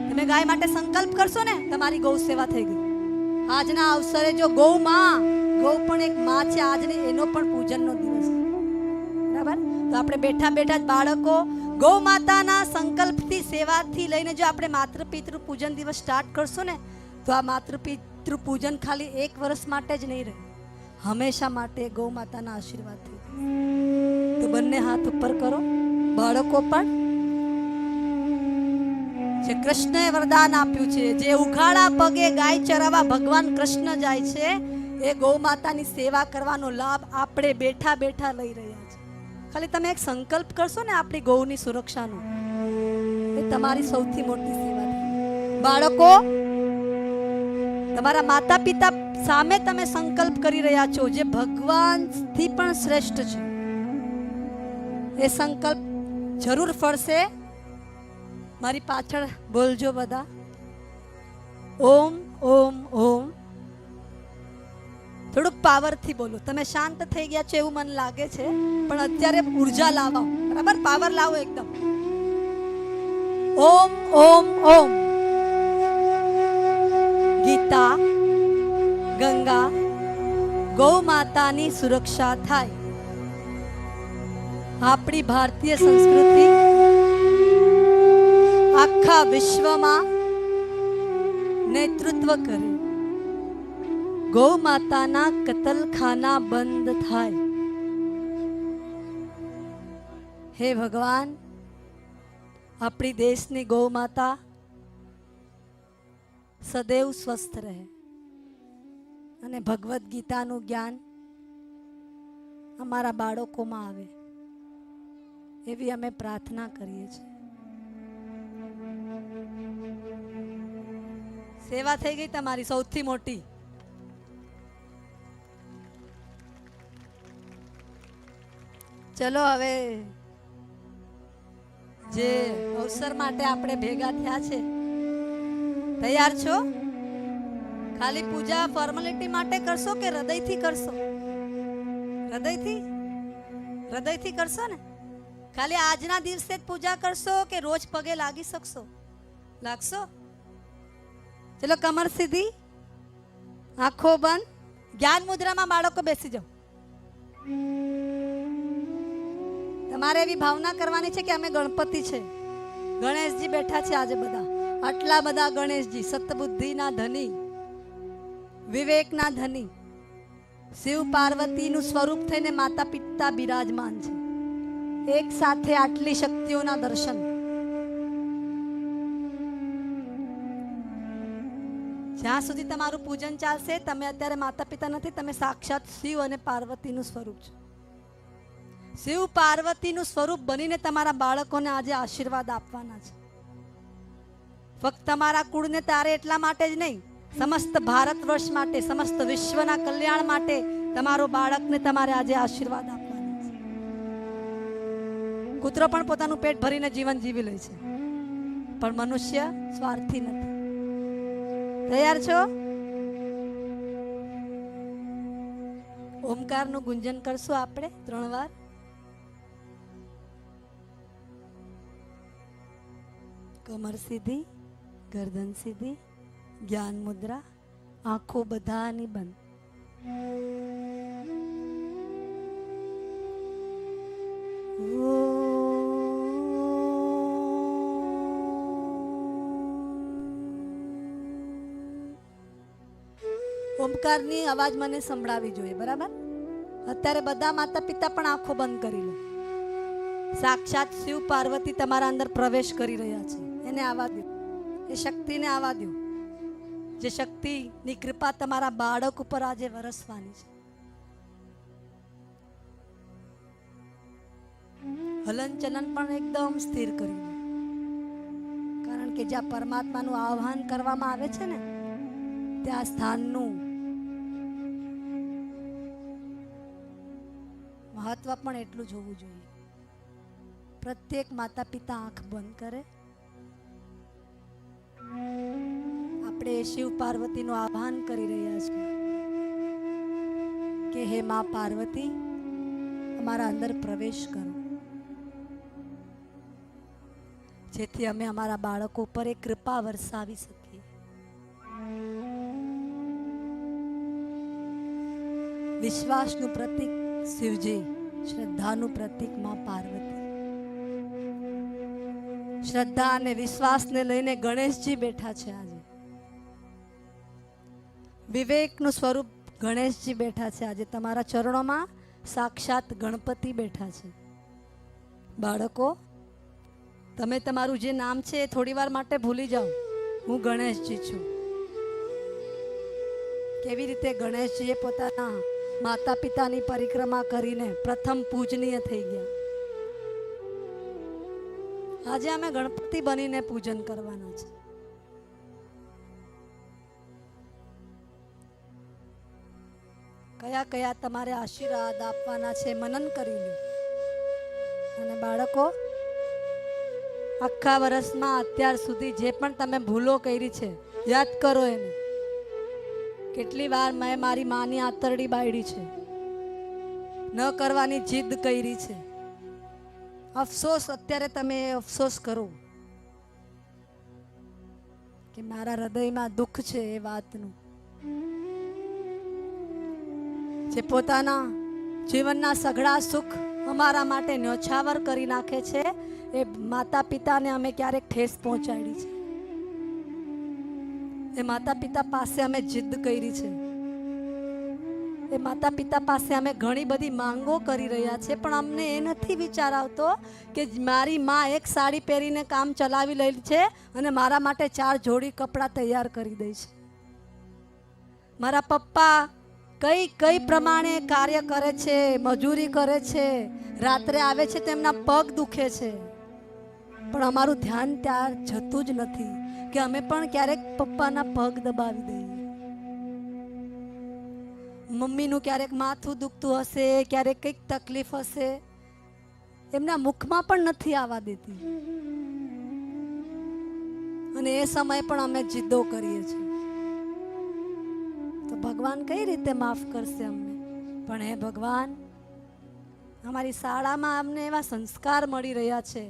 તમે ગાય માટે સંકલ્પ કરશો ને, તમારી ગૌ સેવા થઈ ગઈ. આજના અવસરે જો ગૌ પણ એક માં છે, આજને એનો પણ પૂજનનો દિવસ, બરાબર? તો આપણે બેઠા બેઠા જ બાળકો ગૌ માતાના સંકલ્પથી, સેવાથી લઈને જો આપણે માતૃ પિતૃ પૂજન દિવસ સ્ટાર્ટ કરશું ને, તો આ માતૃ પિતૃ પૂજન ખાલી 1 વર્ષ માટે જ નહીં રહે, હંમેશા માટે ગૌ માતાના આશીર્વાદથી. તો બંને હાથ ઉપર કરો. બાળકો પણ જે કૃષ્ણએ વરદાન આપ્યું છે, જે ઉઘાડા પગે ગાય ચરાવવા ભગવાન કૃષ્ણ જાય છે, એ ગૌ માતાની સેવા કરવાનો લાભ આપણે બેઠા બેઠા લઈ રહ્યા છે. ખાલી તમે એક સંકલ્પ કરશો ને આપણી ગૌની સુરક્ષાનો, એ તમારી સૌથી મોટી સેવા છે. બાળકો, તમારા માતા પિતા સામે તમે સંકલ્પ કરી રહ્યા છો, જે ભગવાનથી પણ શ્રેષ્ઠ છે. એ સંકલ્પ જરૂર ફળશે. મારી પાછળ બોલજો બધા. ઓમ ઓમ ઓમ. થોડુંક પાવરથી બોલો. તમે શાંત થઈ ગયા છો એવું મને લાગે છે, પણ અત્યારે ઉર્જા લાવો, બરાબર? પાવર લાવો એકદમ. ઓમ ઓમ ઓમ. ગીતા, ગંગા, ગૌ માતાની સુરક્ષા થાય. આપણી ભારતીય સંસ્કૃતિ આખા વિશ્વમાં નેતૃત્વ કરે. ગૌ માતાના કતલખાના બંધ થાય. હે ભગવાન, આપણી દેશની ગૌ માતા સદૈવ સ્વસ્થ રહે અને ભગવદ્ ગીતાનું જ્ઞાન અમારા બાળકોમાં આવે, એવી અમે પ્રાર્થના કરીએ છીએ. સેવા થઈ ગઈ તમારી સૌથી મોટી. ચલો હવે જે અવસર માટે આપણે ભેગા થયા છે, તૈયાર છો? ખાલી પૂજા ફોર્માલિટી માટે કરશો કે હૃદયથી કરશો? હૃદયથી કરશો ને? ખાલી આજના દિવસે જ પૂજા કરશો કે રોજ પગે લાગી શકશો? લાગશો? ચલો કમર સીધી, આંખો બંધ, જ્ઞાન મુદ્રામાં બાળકો બેસી જાઓ. તમારે એવી ભાવના કરવાની છે કે અમે ગણપતિ છે, ગણેશજી બેઠા છે આજે બધા, આટલા બધા ગણેશજી, સતબુદ્ધિના ધની, વિવેકના ધની, શિવ પાર્વતીનું સ્વરૂપ થઈને માતા પિતા બિરાજમાન છે. એક સાથે આટલી શક્તિઓના દર્શન. જ્યાં સુધી તમારું પૂજન ચાલશે, તમે અત્યારે માતા પિતા નથી, તમે સાક્ષાત શિવ અને પાર્વતીનું સ્વરૂપ છો. શિવ પાર્વતીનું સ્વરૂપ બનીને તમારા બાળકોને આજે આશીર્વાદ આપવાના છે. ફક્ત તમારા કુળને તારે એટલા માટે જ નહીં, સમસ્ત ભારત વર્ષ માટે, સમસ્ત વિશ્વના કલ્યાણ માટે તમારો બાળકને તમારે આજે આશીર્વાદ આપવાના છે. કૂતરો પણ પોતાનું પેટ ભરીને જીવન જીવી લે છે, પણ મનુષ્ય સ્વાર્થી નથી. તૈયાર છો? ઓમકારનું ગુંજન કરશું આપણે 3 વાર. કમર સીધી, ગરદન સીધી, જ્ઞાન મુદ્રા, આંખો બધાની બંધ. ઓમકારની અવાજ મને સંભળાવી જોઈએ, બરાબર? અત્યારે બધા માતા પિતા પણ આંખો બંધ કરી લો. સાક્ષાત શિવ પાર્વતી તમારા અંદર પ્રવેશ કરી રહ્યા છે. એને આવવા દો, એ શક્તિને આવવા દો. જે શક્તિની કૃપા તમારા બાળક ઉપર આજે વરસવાની છે. હલન ચલન પણ એકદમ સ્થિર કરી દો, કારણ કે જ્યાં પરમાત્માનું આહ્વાન કરવામાં આવે છે ને, ત્યાં સ્થાનનું મહત્વ પણ એટલું જ હોવું જોઈએ. પ્રત્યેક માતા પિતા આંખ બંધ કરે. આપણે શિવ પાર્વતીનું આહ્વાન કરી રહ્યા છીએ કે હે માં પાર્વતી, અમારા અંદર પ્રવેશ કરો, જેથી અમે અમારા બાળકો ઉપર એક કૃપા વરસાવી શકીએ. વિશ્વાસનું પ્રતીક શિવજી, શ્રદ્ધાનું પ્રતીક માં પાર્વતી. શ્રદ્ધા અને વિશ્વાસને લઈને ગણેશજી બેઠા છે. આજે વિવેકનું સ્વરૂપ ગણેશજી બેઠા છે. આજે તમારા ચરણોમાં સાક્ષાત ગણપતિ બેઠા છે. બાળકો, તમે તમારું જે નામ છે એ થોડી વાર માટે ભૂલી જાઓ. હું ગણેશજી છું. કેવી રીતે ગણેશજીએ પોતાના માતા પિતાની પરિક્રમા કરીને પ્રથમ પૂજનીય થઈ ગયા. આજે અમે ગણપતિ બનીને પૂજન કરવાના છે. કયા કયા તમારે આશીર્વાદ આપવાના છે મનન કરી લો. અને બાળકો, આખા વર્ષમાં અત્યાર સુધી જે પણ તમે ભૂલો કરી છે યાદ કરો એને. કેટલી વાર મેં મારી માની આંતરડી બાળી છે, ન કરવાની જીદ કરી છે. અફસોસ, અત્યારે તમે અફસોસ કરો કે મારા હૃદયમાં દુઃખ છે એ વાતનું. જે પોતાના જીવનના સઘળા સુખ અમારા માટે ન્યોછાવર કરી નાખે છે, એ માતા પિતાને અમે ક્યારેક ઠેસ પહોંચાડી છે. એ માતા પિતા પાસે અમે જીદ કરી છે. એ માતા પિતા પાસે અમે ઘણી બધી માંગો કરી રહ્યા છે, પણ અમને એ નથી વિચાર આવતો કે મારી માં એક સાડી પહેરીને કામ ચલાવી લે છે અને મારા માટે 4 જોડી કપડાં તૈયાર કરી દે છે. મારા પપ્પા કઈ પ્રમાણે કાર્ય કરે છે, મજૂરી કરે છે, રાત્રે આવે છે તેમના પગ દુખે છે, પણ અમારું ધ્યાન ત્યાં જતું જ નથી કે અમે પણ ક્યારેક પપ્પાના પગ દબાવી દઈએ. મમ્મીનું ક્યારેક માથું દુખતું હશે, ક્યારેક કંઈક તકલીફ હશે, એમના મુખમાં પણ નથી આવવા દેતી. અને એ સમયે પણ અમે જીદ્દો કરીએ છીએ. તો ભગવાન કઈ રીતે માફ કરશે અમને? પણ હે ભગવાન, અમારી શાળામાં અમને એવા સંસ્કાર મળી રહ્યા છે,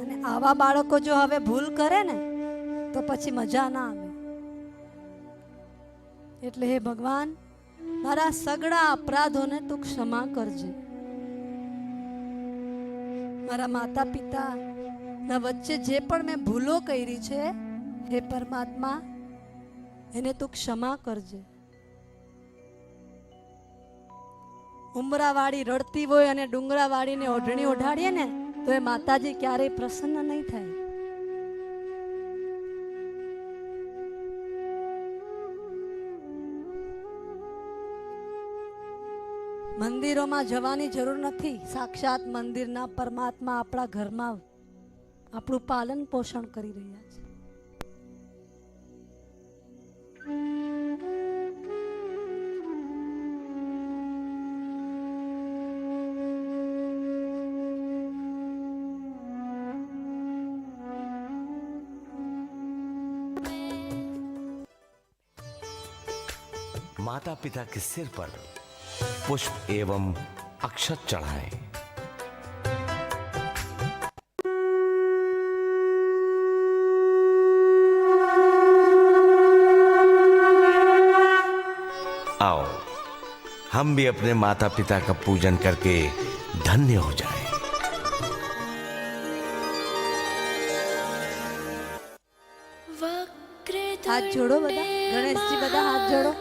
અને આવા બાળકો જો હવે ભૂલ કરે ને તો પછી મજા ના આવે. એટલે હે ભગવાન, મારા સગળા અપરાધોને તું ક્ષમા કરજે. મારા માતા પિતા ના વચ્ચે જે પણ મેં ભૂલો કરી છે, હે પરમાત્મા, એને તું ક્ષમા કરજે. ઉમરાવાળી રડતી હોય અને ડુંગરાવાળીને ઓઢણી ઓઢાડીએ ને તો એ માતાજી ક્યારેય પ્રસન્ન નહીં થાય. મંદિરોમાં જવાની જરૂર નથી. સાક્ષાત મંદિરના પરમાત્મા આપણા ઘરમાં આપણું પાલન પોષણ કરી રહ્યા છે. माता पिता के सिर पर पुष्प एवं अक्षत चढ़ाएं। आओ हम भी अपने माता पिता का पूजन करके धन्य हो जाएं। हाथ जोड़ो બધા. ગણેશજી બધા હાથ જોડો.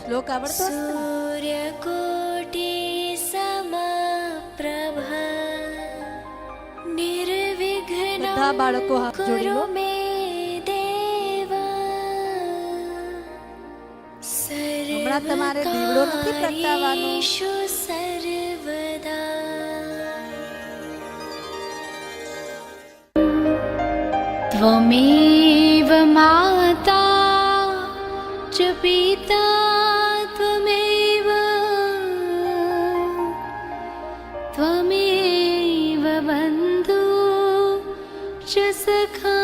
શ્લોક આવડતો હશે ને? सूर्यकोटि समप्रभ निर्विघ्नं બધા બાળકો હાથ જોડી લો. कुरु मे देव હમણાં તમારે દીવડો નથી પ્રગટાવવાનો. सर्वकार्येषु सर्वदा त्वमेव माता च पिता त्वमेव त्वमेव बन्धु च सखा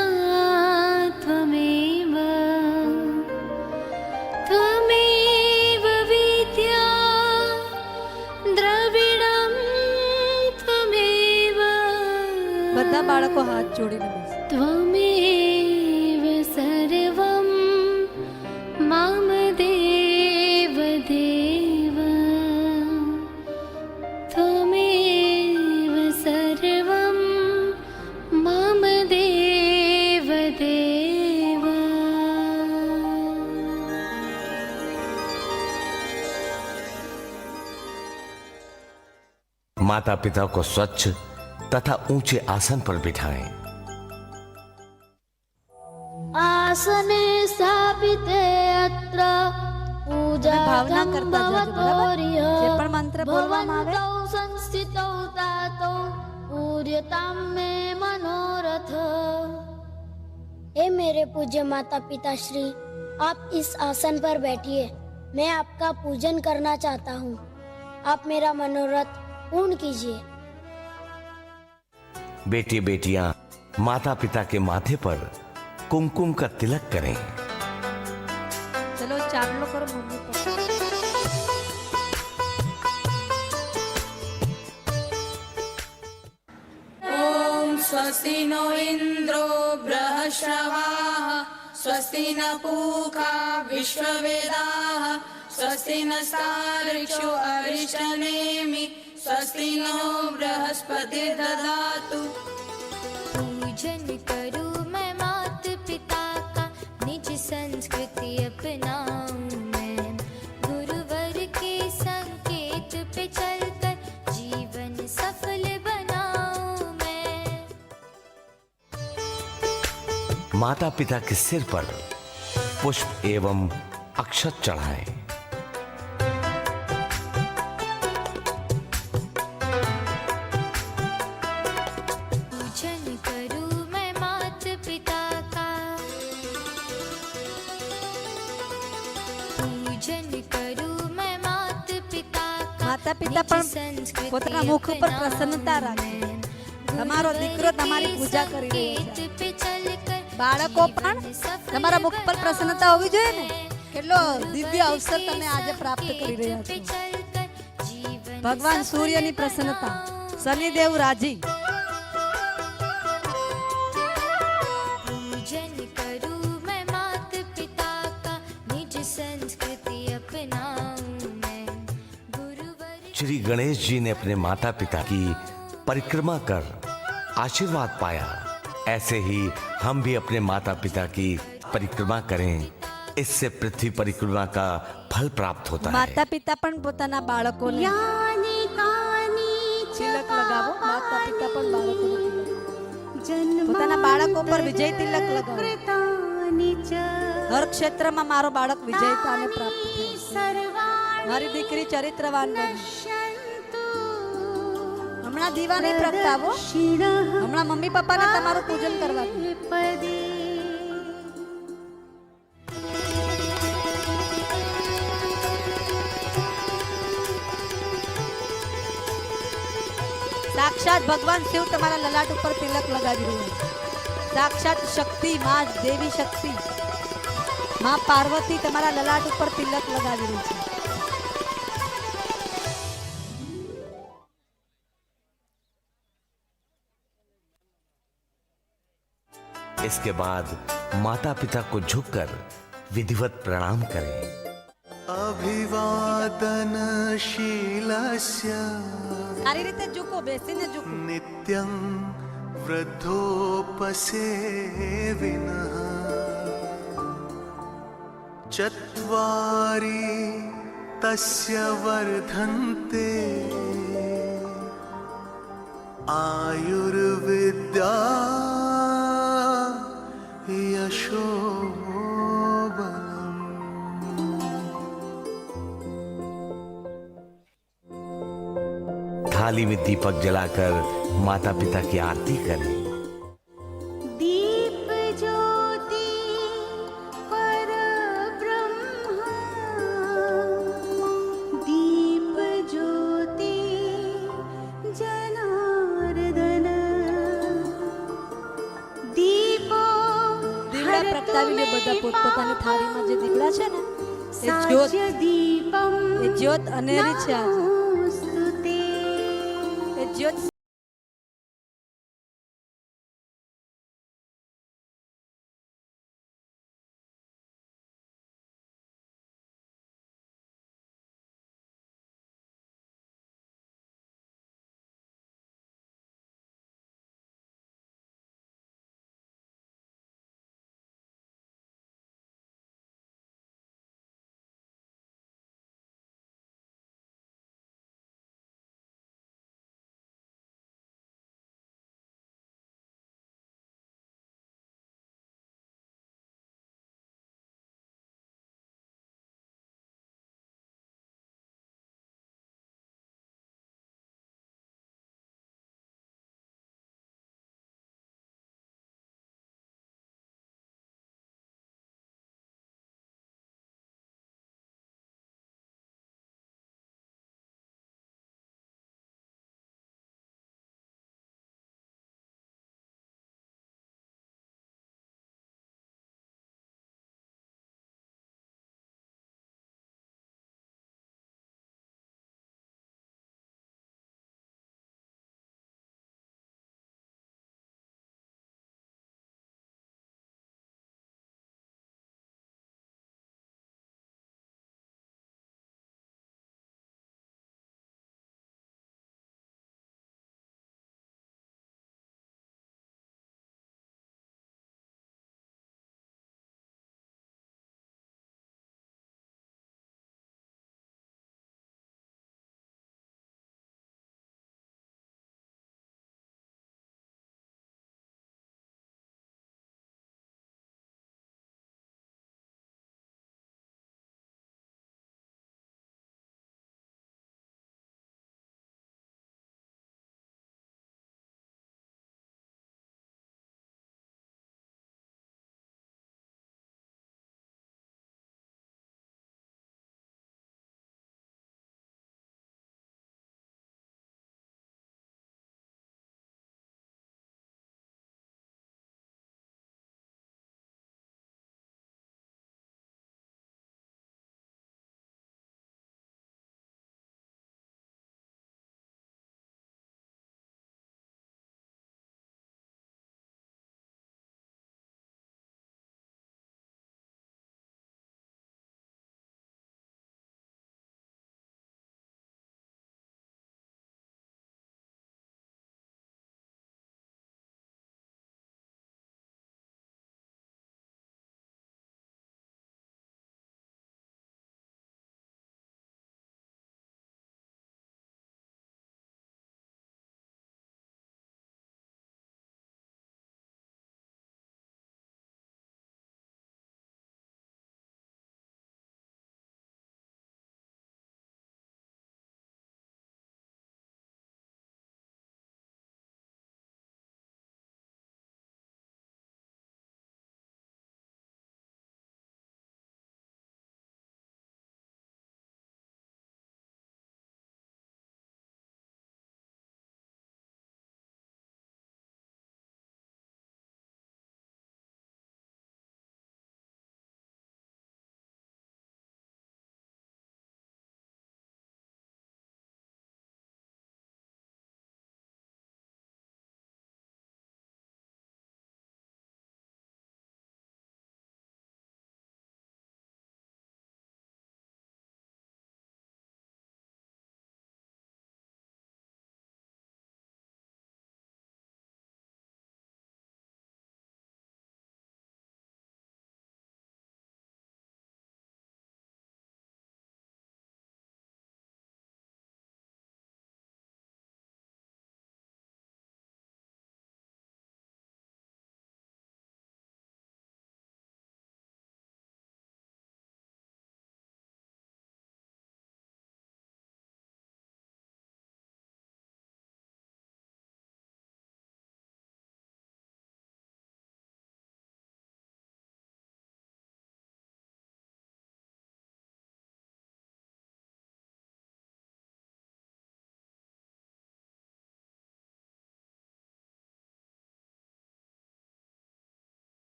त्वमेव त्वमेव विद्या द्रविणं त्वमेव બધા બાળકો હાથ જોડીને બેસો. त्वमेव सर्वं मम देव देव त्वमेव सर्वं मम देव देव माता पिता को स्वच्छ तथा ऊंचे आसन पर बिठाएं। आसने स्थापिते अत्र पूजा ભાવના કરતા જાજો, બરાબર? જે પણ મંત્ર બોલવામાં આવે संस्थितौ तातो पूर्यतां मे मनोरथ। हे मेरे पूज्य माता पिता श्री, आप इस आसन पर बैठिए। मैं आपका पूजन करना चाहता हूँ। आप मेरा मनोरथ पूर्ण कीजिए। बेटी बेटियां माता पिता के माथे पर कुमकुम का तिलक करें। ચલો ચાંદલો કરો મમ્મી પપ્પા. ॐ स्वस्ति नो इन्द्रो बृहश्रवाः स्वस्ति न पूषा विश्ववेदाः स्वस्ति नस्तार्क्ष्यो अरिष्टनेमि स्वस्ति नो बृहस्पतिर्दधातु। पूजन करूं मैं मात पिता का, निज संस्कृति अपनाऊं मैं, गुरुवर के संकेत पे चलकर जीवन सफल बनाऊं मैं। माता पिता के सिर पर पुष्प एवं अक्षत चढ़ाएं। पूजन करूं मैं मात पिता का, पूजन करूं मैं मात पिता का, માતા પિતા પણ પોતાના મુખ ઉપર પ્રસન્નતા રાખે. તમારો દીકરો તમારી પૂજા કરી રહ્યો છે. બાળકો પણ તમારા મુખ પર પ્રસન્નતા હોવી જોઈએ ને. કેટલો દિવ્ય અવસર તમે આજે પ્રાપ્ત કરી રહ્યા છો. ભગવાન સૂર્યની પ્રસન્નતા, શનિદેવ રાજી. पूजन करूं मैं मात पिता श्री गणेश जी ने अपने माता पिता की परिक्रमा कर आशीर्वाद पाया, ऐसे ही हम भी अपने माता पिता की परिक्रमा करें। इससे पृथ्वी परिक्रमा का फल प्राप्त होता है। માતા પિતા પણ પોતાના બાળકોને તિલક લગાવો. માતા પિતા પણ બાળકોને તિલક, પોતાના બાળકો પર વિજય તિલક લગાવો. હર ક્ષેત્રમાં મારો બાળક વિજયતાને પ્રાપ્ત થાય, મારી દીકરી ચરિત્રવાન બને. હમણાં દીવા નહીં પ્રગટાવો, હમણાં મમ્મી પપ્પાને તમારું પૂજન કરવાનું. સાક્ષાત ભગવાન શિવ તમારા લલાટ ઉપર તિલક લગાવી રહ્યું છે. સાક્ષાત શક્તિ માં દેવી શક્તિ માં પાર્વતી તમારા લલાટ ઉપર તિલક લગાવી રહી છે. इसके बाद माता पिता को झुककर विधिवत प्रणाम करें। अभिवादनशीलस्य સારી રીતે ઝૂકો, બેસીને ઝૂકો. नित्यं वृद्धोपसेविनः चत्वारि तस्य वर्धन्ते आयुर्विद्या यशो बलम्। थाली में दीपक जलाकर माता पिता की आरती करें। दीप ज्योति पर ब्रह्म, दीप ज्योति जनार्दन, दीपो દીવડા પ્રગટાવીને બધા પોતપોતાની થાળીમાં જે દીવડા છે ને એ જ્યોત, दीपम એ જ્યોત અનેરી છે. આજે એ જ્યોત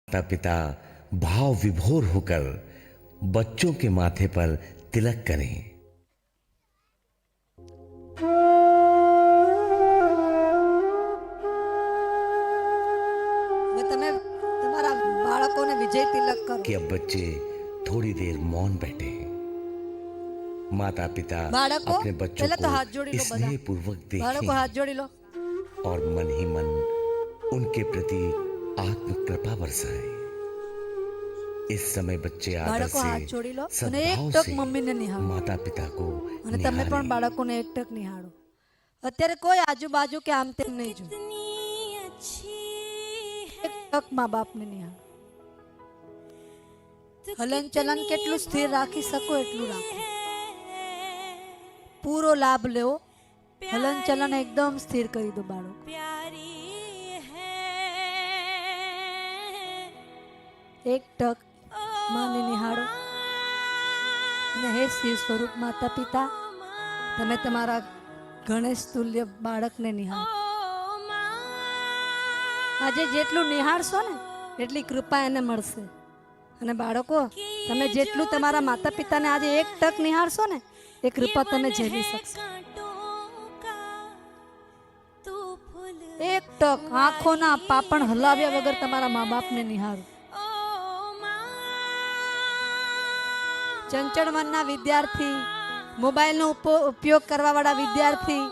माता पिता भाव विभोर होकर बच्चों के माथे पर तिलक करें। હવે તમે તમારા બાળકોને વિજય તિલક કરો. कि अब बच्चे थोड़ी देर मौन बैठे। माता पिता बाळको, अपने बच्चों पहले तो हाथ को जोड़ी लो बड़ा। स्नेह पूर्वक બાળકો देखें હાથ જોડી લો. और मन ही मन उनके प्रति आत्म कृपा बरसाएं। इस समय बच्चे आदर બાળકો હાથ से જોડી લો અને सद्भाव એક ટક से મમ્મીને નિહાળો माता पिता को અને તમે પણ निहारें। બાળકોને એક ટક નિહાળો. અત્યારે કોઈ આજુબાજુ કે આમ તેમ નહીં જોયું. એક ટક મા બાપને નિહાળો. હલન ચલન કેટલું સ્થિર રાખી શકો એટલું રાખો. પૂરો લાભ લેવો. હલન ચલન એકદમ સ્થિર કરી દો બાળકો. એક ટક માને નિહાળો અને હે શિવ સ્વરૂપ માતા પિતા, તમે તમારા ગણેશ તુલ્ય બાળકને નિહાળો. આજે જેટલું નિહાળશો ને એટલી કૃપા એને મળશે. અને બાળકો, તમે જેટલું તમારા માતા પિતાને આજે એક ટક નિહાળશો ને એ કૃપા તમે ઝેલી શકશો. એક ટક આંખોના પાપણ હલાવ્યા વગર તમારા મા બાપને નિહાળો. ચંચળ મનના વિદ્યાર્થી, મોબાઈલનો ઉપયોગ કરવા વાળા વિદ્યાર્થી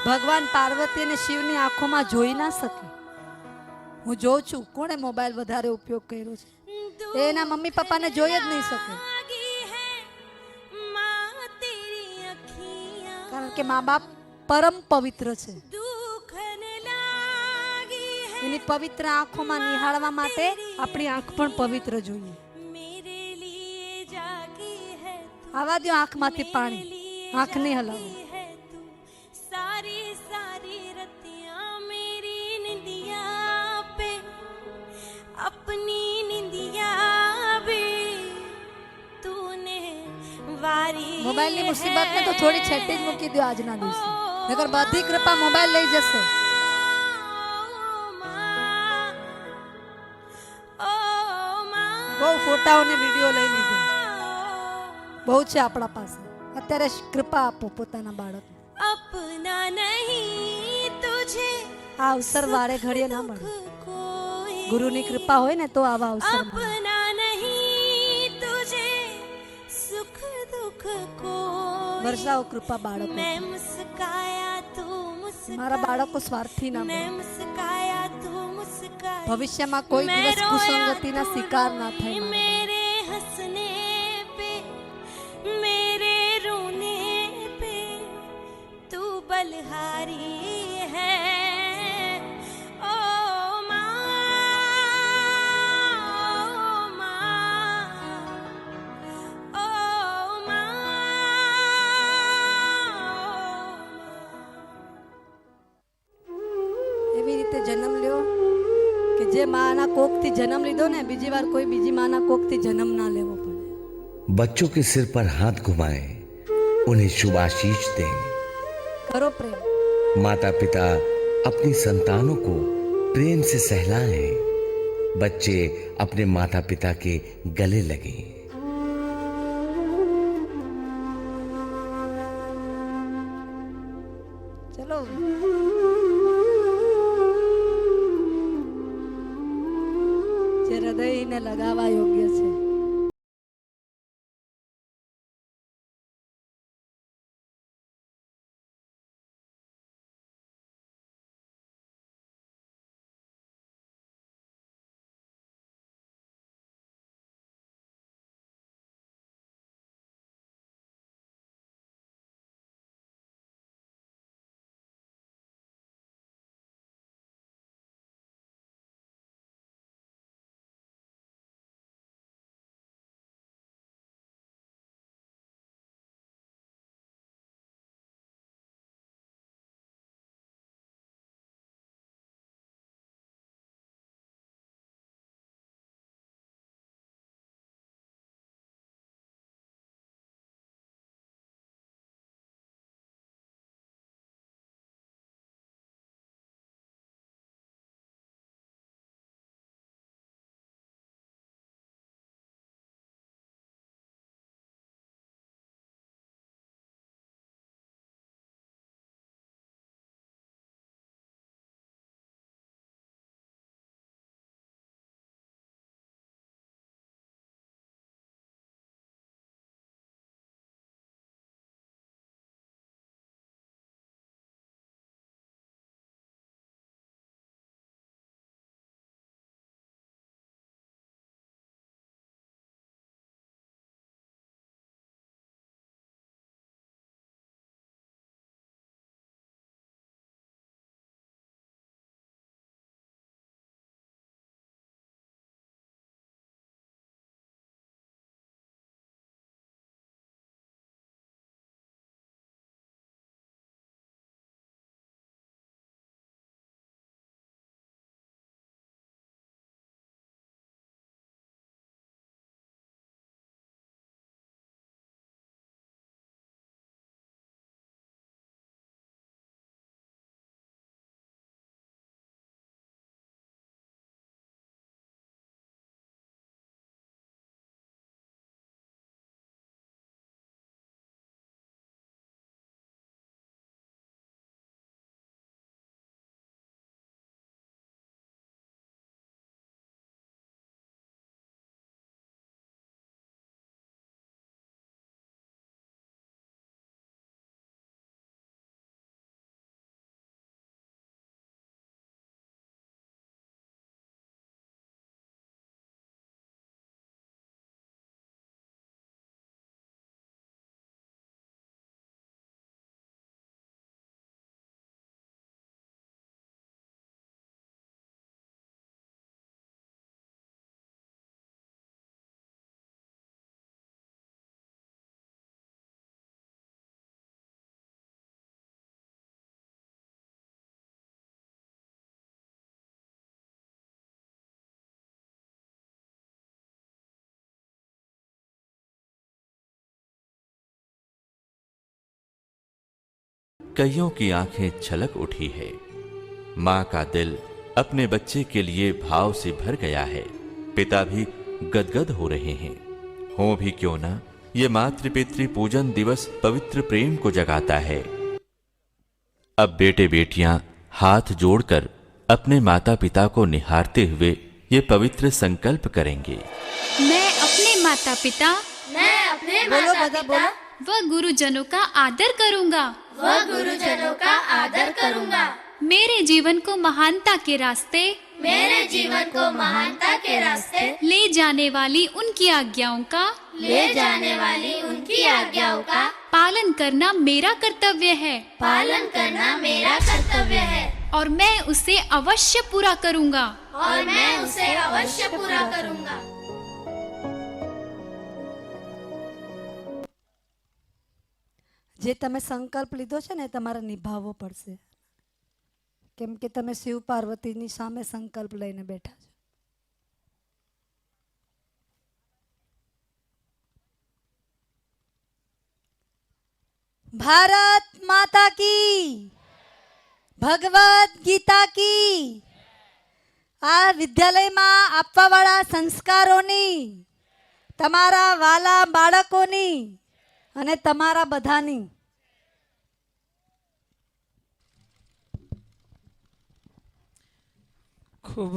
ભગવાન પાર્વતી અને શિવની આંખોમાં જોઈ ના શકે. હું જોઉં છું કોણે મોબાઈલ વધારે ઉપયોગ કર્યો છે. એ એના મમ્મી પપ્પાને જોઈ જ નહીં શકે. કારણ કે મા બાપ પરમ પવિત્ર છે. એની પવિત્ર આંખોમાં નિહાળવા માટે આપણી આંખ પણ પવિત્ર જોઈએ. આવા દો આંખમાંથી પાણી. આંખ નહીં હલાવો. મોબાઈલની મુસીબતને તો થોડી છેટી જ મૂકી દો આજના દિવસે, નકર બધી કૃપા મોબાઈલ લઈ જશે. બહુ ફોટાઓને વિડીયો લઈ લીધો, બહુ છે આપણા પાસે. અત્યારે કૃપા આપો પોતાના બાળકને. આ અવસર વારે ઘડીએ ના મળે. ગુરુની કૃપા હોય ને તો આવા અવસર મળે. વરસાવો કૃપા બાળકો. મારા બાળકો સ્વાર્થી ના બને. ભવિષ્યમાં કોઈ દિવસ કુસંગતિના શિકાર ના થાય. मेरे हंसने पे मेरे रोने पे तू बलहारी है ओ माँ ओ माँ એવી રીતે જન્મ લ્યો કે જે માના કોખથી જન્મ લીધો ને બીજી વાર કોઈ બીજી માના કોખથી જન્મ ના લેવો પડે. बच्चों के सिर पर हाथ घुमाएं, उन्हें शुभ आशीष दें। કરો પ્રેમ. माता पिता अपनी संतानों को प्रेम से सहलाएं। बच्चे अपने माता पिता के गले लगें। ચલો જે હૃદયને લગાવવા યોગ્ય છે कईयों की आंखें छलक उठी है। माँ का दिल अपने बच्चे के लिए भाव से भर गया है। पिता भी गदगद हो रहे हैं। हो भी क्यों ना, ये मातृ पितृ पूजन दिवस पवित्र प्रेम को जगाता है। अब बेटे बेटियां हाथ जोड़कर अपने माता पिता को निहारते हुए ये पवित्र संकल्प करेंगे। मैं अपने माता पिता मैं अपने बोलो माता बदा पिता बोलो। व गुरुजनों का आदर करूंगा। व गुरुजनों का आदर करूंगा। मेरे जीवन को महानता के रास्ते मेरे जीवन को महानता के रास्ते ले जाने वाली उनकी आज्ञाओं का ले जाने वाली उनकी आज्ञाओं का पालन करना मेरा कर्तव्य है पालन करना मेरा कर्तव्य है और मैं उसे अवश्य पूरा करूंगा। और मैं उसे अवश्य पूरा करूंगा। જે તમે સંકલ્પ લીધો છે ને તમારે નિભાવવો પડશે, કેમ કે તમે શિવ પાર્વતીની સામે સંકલ્પ લઈને બેઠા છો. ભારત માતા કી, ભગવદ ગીતા કી. આ વિદ્યાલયમાં આપવાવાળા સંસ્કારોની, તમારા વાલા બાળકોની અને તમારા બધાની ખૂબ